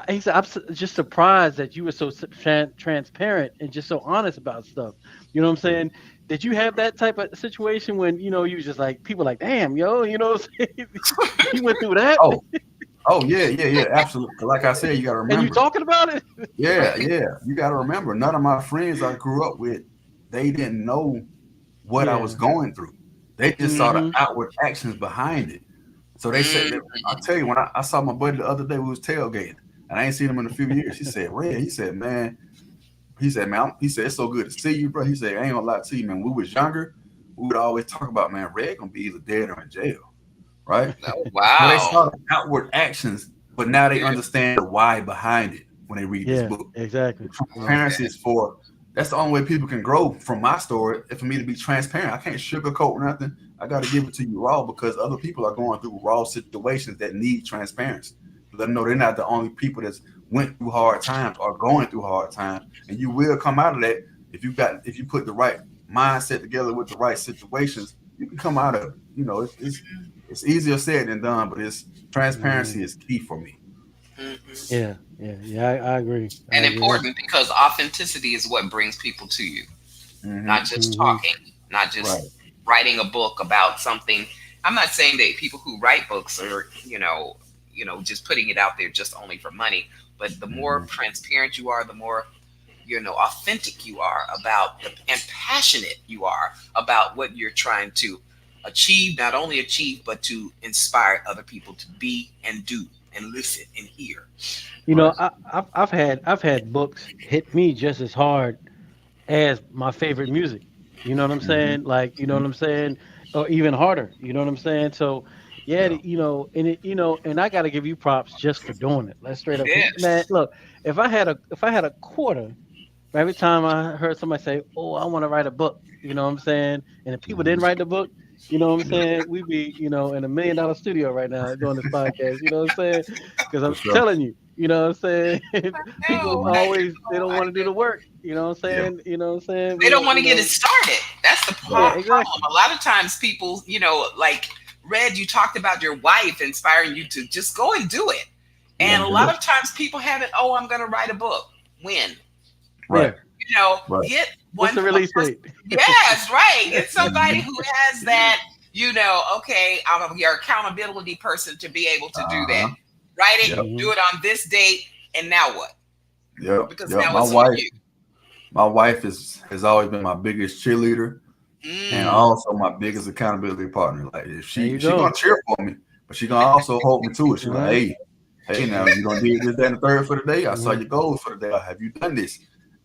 he said, just surprised that you were so transparent and just so honest about stuff. You know what I'm saying? Did you have that type of situation when you know you was just like people like, damn, yo, you know, what I'm saying? You went through that, Oh, oh yeah, absolutely. Like I said, you got to and you remember. talking about it? Yeah, yeah. You got to remember, none of my friends I grew up with, they didn't know what I was Yeah. going through. They just saw the Mm-hmm. outward actions behind it. So they said, mm, I'll tell you, when I saw my buddy the other day, we was tailgating, and I ain't seen him in a few years. He said, Red, man, he said, it's so good to see you, bro. He said, I ain't gonna lie to you, man. When we was younger, we would always talk about, man, Red gonna be either dead or in jail, right? oh, So they wow. saw the outward actions, but now they understand the why behind it when they read this Yeah. book. The Exactly. Yeah. transparency is for that's the only way people can grow from my story. And for me to be transparent, I can't sugarcoat nothing. I got to give it to you raw because other people are going through raw situations that need transparency. Let them know they're not the only people that's went through hard times or going through hard times, and you will come out of that if you put the right mindset together with the right situations. You can come out of it. It's easier said than done, but it's Hmm. transparency is key for me. Mhm. Yeah. Yeah. Yeah. I agree. I And agree. That's. important because authenticity is what brings people to you, not Hmm. just Hmm. talking, not just Right. writing a book about something. I'm not saying that people who write books are, just putting it out there just only for money. But the more Hmm. transparent you are, the more authentic you are about and passionate you are about what you're trying to achieve, not only achieve but to inspire other people to be and do and listen and hear. You know, Right. I've had books hit me just as hard as my favorite music. You know what I'm Hmm. saying? Like, you know what I'm saying? Or even harder. You know what I'm saying? So, yeah, Yeah. and I got to give you props just for doing it. Let's straight up, cause man, Yes. look, if I had a quarter for every time I heard somebody say, "Oh, I want to write a book," you know what I'm saying? And if people didn't Hmm. write the book, you know what I'm saying? We'd be, in $1 million studio right now doing this podcast. You know what I'm saying? Because For I'm sure. telling you, you know what I'm saying? People No, Hmm. always they don't I want to do do. the work. You know what I'm Yeah. saying? You know what I'm saying? They We don't don't, want to get it started. That's the yeah, Right. problem. exactly. A lot of times, people, like Red, you talked about your wife inspiring you to just go and do it. And a Hmm. lot Hmm. of times, people have it. Oh, I'm going to write a book. When? Yeah. Right. Right. Get What's one the from a release person. date? Yes, right. Get somebody Hmm. who has that. Okay, I'm your accountability person to be able to do that. Uh-huh. Write it. Yep. Do Hmm. it on this date. And now what? Yep. Because Yep. now it's on you. My wife has always been my biggest cheerleader and Mm, Hmm. also my biggest accountability partner. Like if There she you she gonna go. cheer for me, but she gonna also hold me to it. She like, Uh-huh. hey, now Yeah. you gonna do this, that, and the third for the day. I saw Hmm. your goals for the day. Have you done this?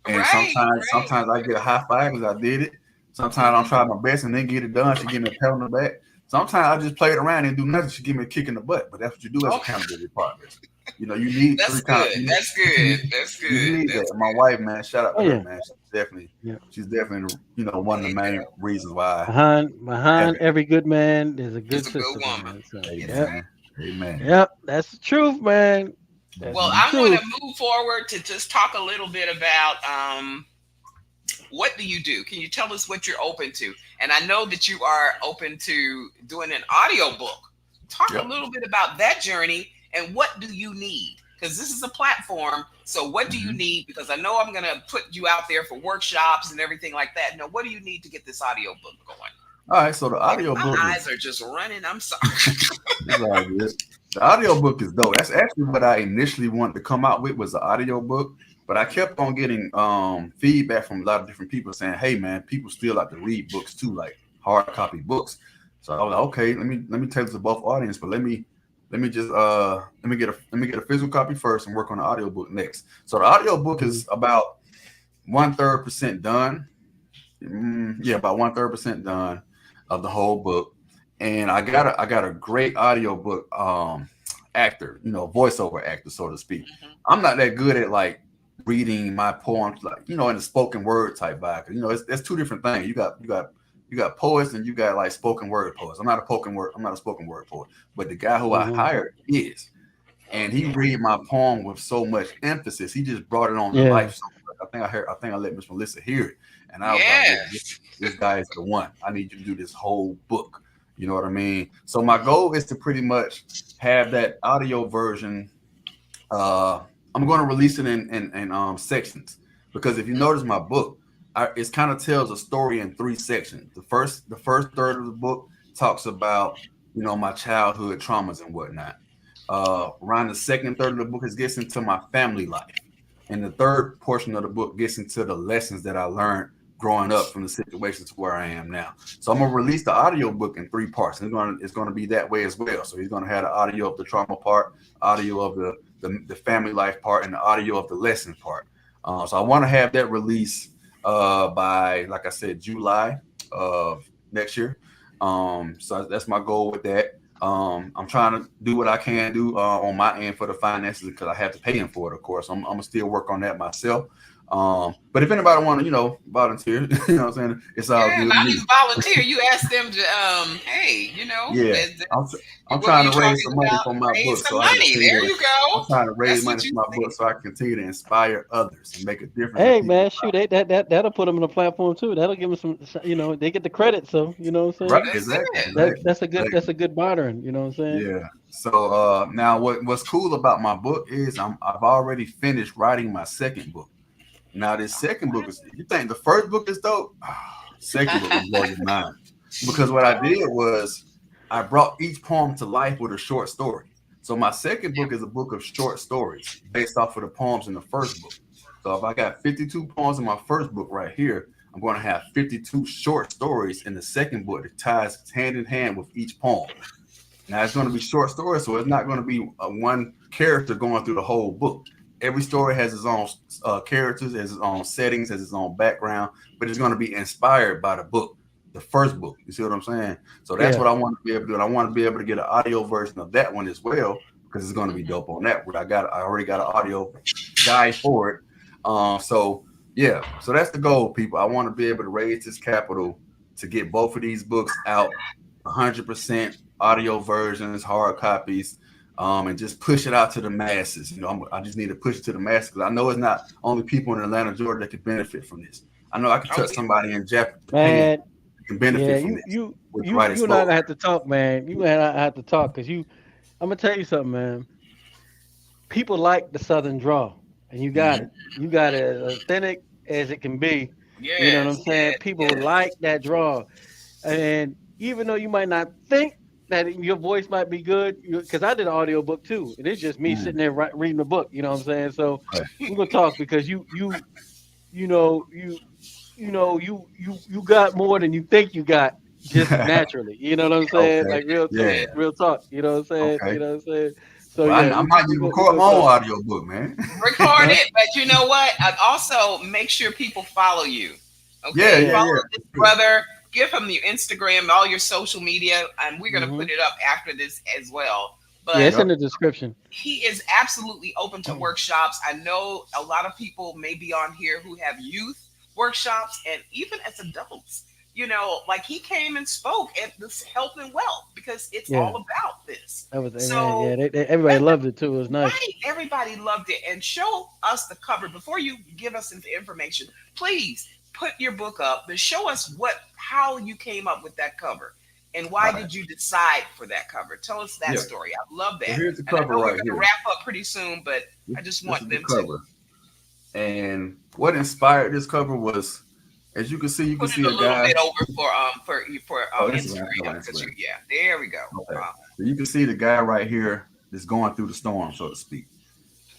And right, right. sometimes I get a high five because I did it. Sometimes I Mm, try my best and then get it done. She give me a pat on the back. Sometimes I just play it around and do nothing. She give me a kick in the butt. But that's what you do as oh, accountability partners. You need that's three kind. good. That's good. That's You good. need that. That's My wife, man, shout out Oh to her, yeah. man. Yeah. She's definitely, one of the good. main reasons why I have Behind it. every good man, there's a Is good a good sister, woman. man. So yeah. Amen. Amen. Yep. That's the truth, man. That's Well, the Hmm. I want truth. to move forward to just talk a little bit about what do you do? Can you tell us what you're open to? And I know that you are open to doing an audio book. Talk a Yep. little bit about that journey and what do you need? Because this is a platform. So what do you Hmm. need? Because I know I'm going to put you out there for workshops and everything like that. Now, what do you need to get this audio book going? All right. So the Pardon, audio book my eyes is are just running. I'm sorry. it's all good. The audio book is dope. That's actually what I initially wanted to come out with was the audio book. But I kept on getting feedback from a lot of different people saying, "Hey, man, people still like to read books too, like hard copy books." So I was like, "Okay, let me tailor to both audience, but let me just let me get a physical copy first and work on the audiobook next." So the audiobook Mhm. is about 1/3% done. Yeah, about 1/3% done of the whole book, and I got a great audiobook actor, voiceover actor, so to speak. Mhm. I'm not that good at like reading my poems, like in the spoken word type vibe. 'Cause, it's two different things. You got poets and you got like spoken word poets. I'm not a spoken word poet, but the guy who I Mhm. hired is, and he Okay. read my poem with so much emphasis. He just brought it on to Yeah. life. So much. I think I let Miss Melissa hear it, and I was like, yeah, Yes. this guy is the one. I need you to do this whole book. You know what I mean? So my goal is to pretty much have that audio version. uh I'm going to release it in sections, because if you notice my book, it kind of tells a story in three sections. The first third of the book talks about my childhood traumas and whatnot. Around the second third of the book, it gets into my family life, and the third portion of the book gets into the lessons that I learned growing up from the situations to where I am now. So I'm gonna release the audio book in three parts. It's gonna be that way as well. So he's gonna have the audio of the trauma part, audio of the family life part, and the audio of the lesson part. So I want to have that release by, like I said, July of next year. So that's my goal with that. I'm trying to do what I can do on my end for the finances, because I have to pay him for it, of course. I'm gonna still work on that myself. But if anybody want to, volunteer, what I'm saying, it's all Yeah, good to not me. just volunteer. You ask them to, hey, Yeah, I'm what are trying you to raise talking some money about? for my Raise book, some so I can money. continue There to. you I'm go. trying to raise That's money what for you my book, say. so I can continue to inspire others and make a difference in Hey people's man, shoot, lives. that'll put them on the platform too. That'll give them some, they get the credit. So you know what I'm Right, saying. That's exactly, it. That exactly, that's a good exactly. bartering. You know what I'm saying. Yeah. So now what's cool about my book is I've already finished writing my second book. Now this second book is, you think the first book is dope? Second book will blow your mind, because what I did was I brought each poem to life with a short story. So my second book is a book of short stories based off of the poems in the first book. So if I got 52 poems in my first book right here, I'm going to have 52 short stories in the second book that ties hand in hand with each poem. Now it's going to be short stories, so it's not going to be one character going through the whole book. Every story has its own characters, has its own settings, has its own background, but it's going to be inspired by the book, the first book. You see what I'm saying? So that's Yeah. what I want to be able to do. And I want to be able to get an audio version of that one as well, because it's going to be Mhm. dope on that. But I already got an audio guy for it. So yeah, so that's the goal, people. I want to be able to raise this capital to get both of these books out 100% audio versions, hard copies, and just push it out to the masses. I just need to push it to the masses, because I know it's not only people in Atlanta, Georgia that can benefit from this. I know I can Oh touch yeah. somebody in Japan Man, that can yeah, benefit from you this you with the you right you and I exposure. have to talk, man. You and I have to talk because I'm gonna tell you something, man. People like the Southern draw, and you got Hmm. it. You got it as authentic as it can be. You know what I'm Yes, saying? yes, People yes. like that draw, and even though you might not think that your voice might be good, because I did an audio book too, and it's just me Mm. sitting there reading the book. You know what I'm saying? So Right. we're gonna talk because you know you got more than you think you got just naturally. You know what I'm saying? Okay. Like Yeah. real talk. You know what I'm saying? Okay. You know what I'm saying? So Well, yeah, I might need to we record gonna my own talk. audio book, man. Record Huh? it, but you know what? I'd also make sure people follow you. Yeah, Okay, yeah, Yeah. follow yeah. this For sure. brother. Give him your Instagram, all your social media, and we're gonna Hmm. put it up after this as well. Yeah, But it's in Yep. the description. he is absolutely open to workshops. I know a lot of people may be on here who have youth workshops and even as adults. Like he came and spoke at this health and wealth because it's Yeah, all about this. that was man. So Yeah, everybody let loved it too. It was nice. right, everybody loved it. And show us the cover before you give us the information. Please put your book up and show us how you came up with that cover and All why right. did you decide for that cover. Tell us that Yeah. story. I love So that. here's the And I cover know we're right going to here. wrap up pretty soon, but I just This want is the them to cover. And what inspired this cover was, as you can put it see a a little guy. bit over for Oh, Instagram. I Instagram got because Instagram. yeah, there we go. Okay. So you can see the guy right here that's going through the storm, so to speak.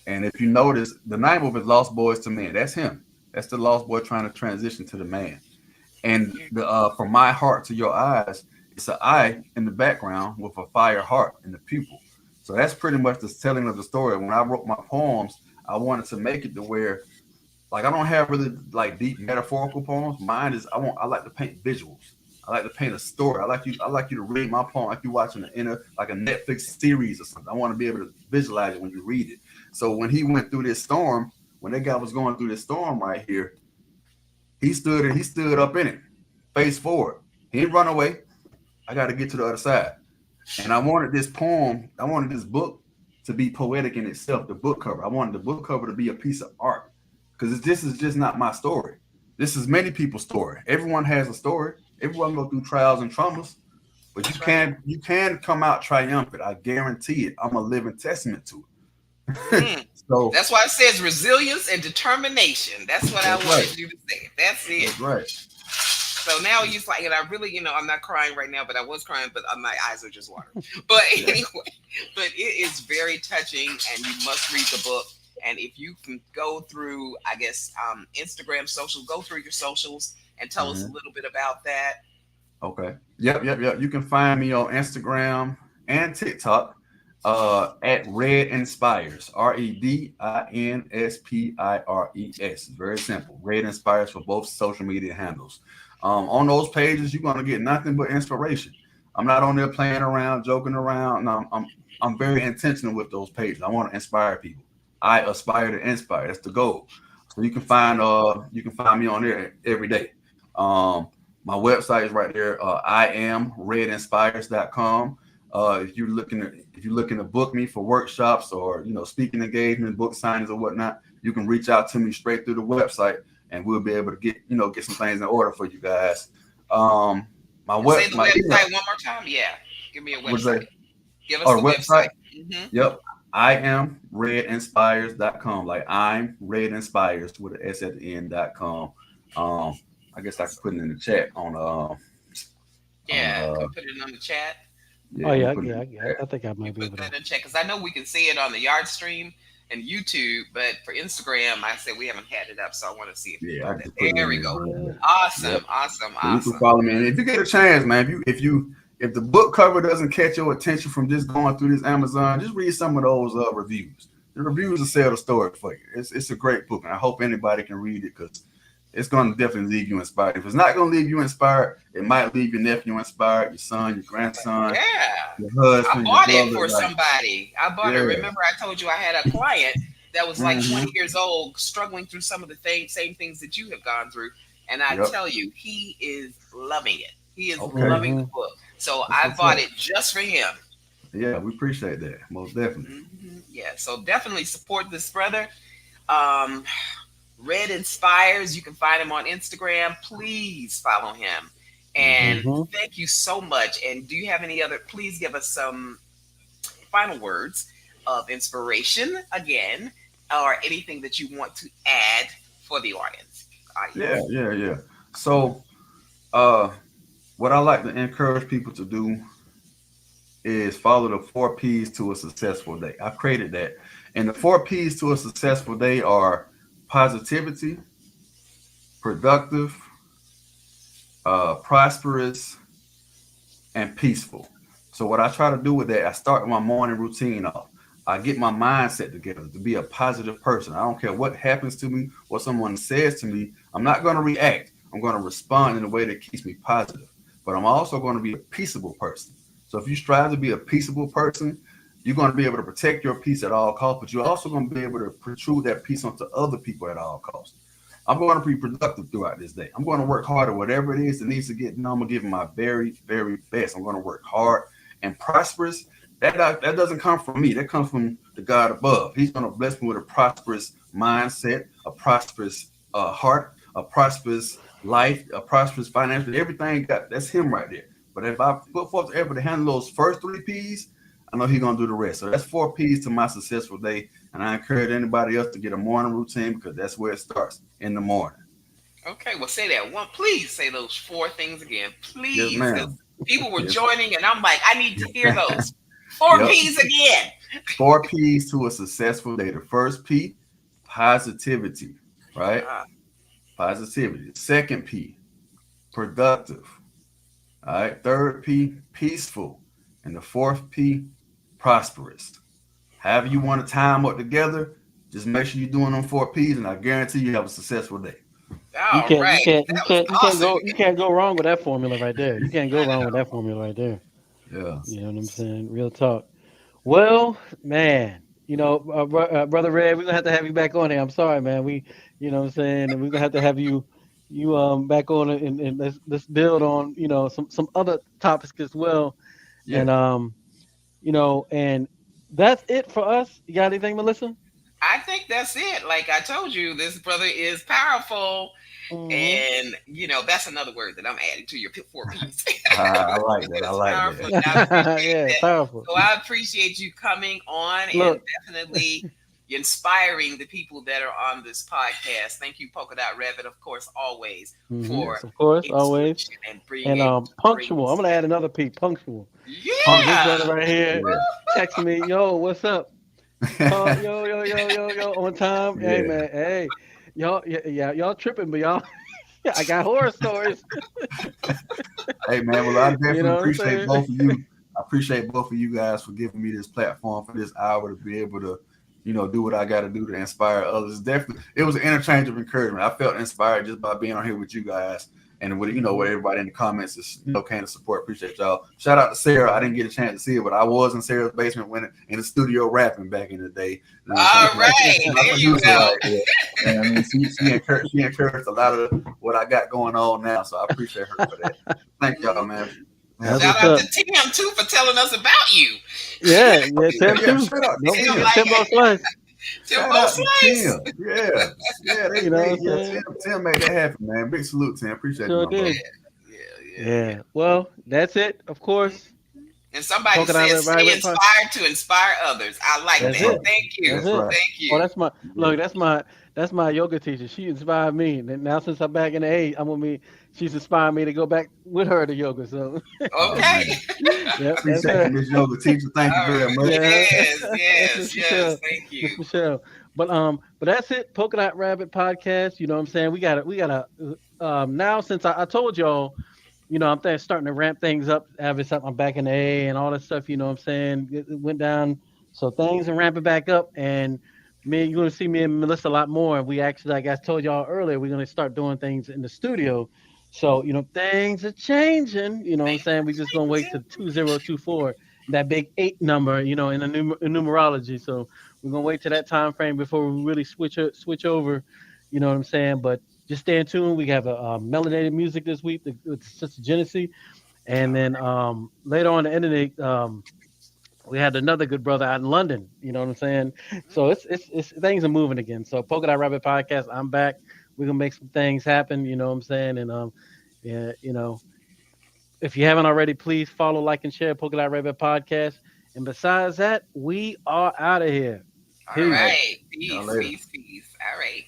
And if you notice, the name of it, Lost Boys to Men. That's him. That's the lost boy trying to transition to the man. And the from my heart to your eyes, it's an eye in the background with a fire heart in the pupil. So that's pretty much the telling of the story. When I wrote my poems, I wanted to make it to where, like, I don't have really like deep metaphorical poems. Mine is I like to paint visuals. I like to paint a story. I like you to read my poem like you're watching like a Netflix series or something. I want to be able to visualize it when you read it. So when he went through this storm, when that guy was going through this storm right here, he stood up in it, face forward. He didn't run away. I got to get to the other side. And I wanted this book to be poetic in itself, the book cover. I wanted the book cover to be a piece of art because this is just not my story. This is many people's story. Everyone has a story. Everyone go through trials and traumas, but you can come out triumphant. I guarantee it. I'm a living testament to it. So that's why it says resilience and determination. That's what I wanted you to say. That's it. That's right. So now you like, and I really, I'm not crying right now, but I was crying, but my eyes are just watering. But anyway, but it is very touching, and you must read the book. And if you can go through, I guess, Instagram social, go through your socials and tell us a little bit about that. Okay. Yep. You can find me on Instagram and TikTok at Red Inspires. REDINSPIRES. It's very simple. Red Inspires for both social media handles. On those pages, you're gonna get nothing but inspiration. I'm not on there playing around, joking around. No, I'm very intentional with those pages. I want to inspire people. I aspire to inspire. That's the goal. So you can find me on there every day. My website is right there. I am redinspires.com. If you're looking to book me for workshops or speaking engagement, book signings or whatnot, you can reach out to me straight through the website, and we'll be able to get some things in order for you guys. Say the website one more time. Yeah, give me a website. Give us the website. Yep. I am redinspires.com. Like I'm redinspires with an S at the end.com. I guess I could put it in the chat on put it on the chat. Yeah, I think I might be able to put that in chat because I know we can see it on the yard stream and YouTube, but for Instagram, I said we haven't had it up, so I want to see it. There we go. Awesome. You can follow me, and if you get a chance, man, if the book cover doesn't catch your attention from just going through this Amazon, just read some of those reviews. The reviews will sell the story for you. It's a great book, and I hope anybody can read it because it's going to definitely leave you inspired. If it's not going to leave you inspired, it might leave your nephew inspired, your son, your grandson, your husband. I bought it for somebody. I bought it. Remember, I told you I had a client that was like 20 years old, struggling through some of the same things that you have gone through. And I tell you, he is loving it. He is loving the book. So I bought it just for him. Yeah, we appreciate that. Most definitely. Yeah, so definitely support this brother. Red Inspires. You can find him on Instagram. Please follow him. And thank you so much. And do you have any other? Please give us some final words of inspiration again, or anything that you want to add for the audience. Yeah. So, what I like to encourage people to do is follow the 4 P's to a successful day. I've created that. And the 4 P's to a successful day are positivity, productive, prosperous, and peaceful. So what I try to do with that, I start my morning routine off. I get my mindset together to be a positive person. I don't care what happens to me, what someone says to me. I'm not going to react. I'm going to respond in a way that keeps me positive. But I'm also going to be a peaceable person. So if you strive to be a peaceable person, you're going to be able to protect your peace at all costs, but you're also going to be able to protrude that peace onto other people at all costs. I'm going to be productive throughout this day. I'm going to work hard at whatever it is that needs to get done. I'm going to give my very, very best. I'm going to work hard and prosperous. That doesn't come from me. That comes from the God above. He's going to bless me with a prosperous mindset, a prosperous heart, a prosperous life, a prosperous financial. Everything that's him right there. But if I put forth the effort to handle those first 3 P's, I know he's going to do the rest. So that's 4 P's to my successful day. And I encourage anybody else to get a morning routine because that's where it starts, in the morning. Okay, well, say that one. Please say those 4 things again. Please. Yes, ma'am. People were joining, and I'm like, I need to hear those. Four Yep. P's again. 4 P's to a successful day. The first P, positivity, right? Uh, Positivity. Second P, productive. All right. Third P, peaceful. And the fourth P, prosperous. However you want to time up together, just make sure you're doing them 4 P's, and I guarantee you have a successful day. You all can't, you right. can't, you That was can't, you can't awesome. go, you can't go wrong with that formula right there. You can't go I wrong with know. that formula right there. Yeah. You know what I'm saying? Real talk. Well, man, brother Red, we're gonna have to have you back on here. I'm sorry, man. What I'm saying, and we're gonna have to have you back on it, and let's build on some other topics as well. Yeah. And and that's it for us. You got anything, Melissa? I think that's it. Like I told you, this brother is powerful. Hmm. And, that's another word that I'm adding to your 4 P's. I like that. I It's like powerful. that. And I appreciate Yeah, that. powerful. So I appreciate you coming on and Look, definitely inspiring the people that are on this podcast. Thank you, Polka Dot Rabbit, of course, always for Yes. of course, always. inspiration and being And able to bring punctual. I'm this. gonna add another P, punctual. This Yeah. Punctual. brother right here Yeah. texting me, yo, what's up? Yo, on time. Hey Yeah. man, hey, y'all, yeah, y'all tripping, but y'all, I got horror stories. Hey man, well I You definitely know what I'm appreciate saying? both of you. I appreciate both of you guys for giving me this platform for this hour to be able to, do what I got to do to inspire others. Definitely, it was an interchange of encouragement. I felt inspired just by being on here with you guys and with with Hmm. everybody in the comments is kind of support. Appreciate y'all. Shout out to Sarah. I didn't get a chance to see it, but I was in Sarah's basement when in the studio rapping back in the day. You know what I'm saying? All right. My There you producer go. right there. And I mean, she encouraged a lot of what I got going on now. So I appreciate her for that. Thank y'all, Mhm. man. That's Have a Shout what's good out one. to up. Tim, too, for telling us about you. Yeah, Yeah, Tim yeah. too. Shout out Don't to Tim, Tim. forget like, Timbo Slice. Tim Shout out to Slice. Tim. Yeah, yeah. You know what I'm Yeah. saying? Tim made that happen, man. Big salute, Tim. Appreciate you, Sure my brother. did. Yeah. Yeah. Well, that's it. Of course. And somebody Polka dot said, stay right. inspired to inspire others. I like That's That's that. right. it. Thank you. That's That's it. right. Thank Oh, you. that's my Yeah. look. That's my yoga teacher. She inspired me. And now since I'm back in the age, I'm gonna be. She's inspired me to go back with her to yoga. So, Oh Okay. man. yep, that's Appreciate you, her. Miss Yoga teacher. Thank you All very right. much. Yeah, Yes, that's yes, Miss yes. Michelle. Thank Miss you. Michelle. But that's it. Polka Dot Rabbit podcast. You know what I'm saying? We got to now since I told y'all. I'm starting to ramp things up ever since I'm back in the A and all that stuff. You know what I'm saying? It went down, so things are ramping back up. And you're gonna see me and Melissa a lot more. We actually, like I told y'all earlier, we're gonna start doing things in the studio. So things are changing. You know what I'm saying? We're just gonna wait to 2024, that big eight number. In the in numerology. So we're gonna wait to that time frame before we really switch over. You know what I'm saying? But just stay in tune. We have a melanated music this week with Sister Genesee, and All then later on the end of the we had another good brother out in London. You know what I'm saying? So it's things are moving again. So Polka Dot Rabbit podcast, I'm back. We're gonna make some things happen. You know what I'm saying? And yeah, if you haven't already, please follow, like, and share Polka Dot Rabbit podcast. And besides that, we are out of here. all All right. Peace. right. Y'all Peace, later. peace, peace. All right.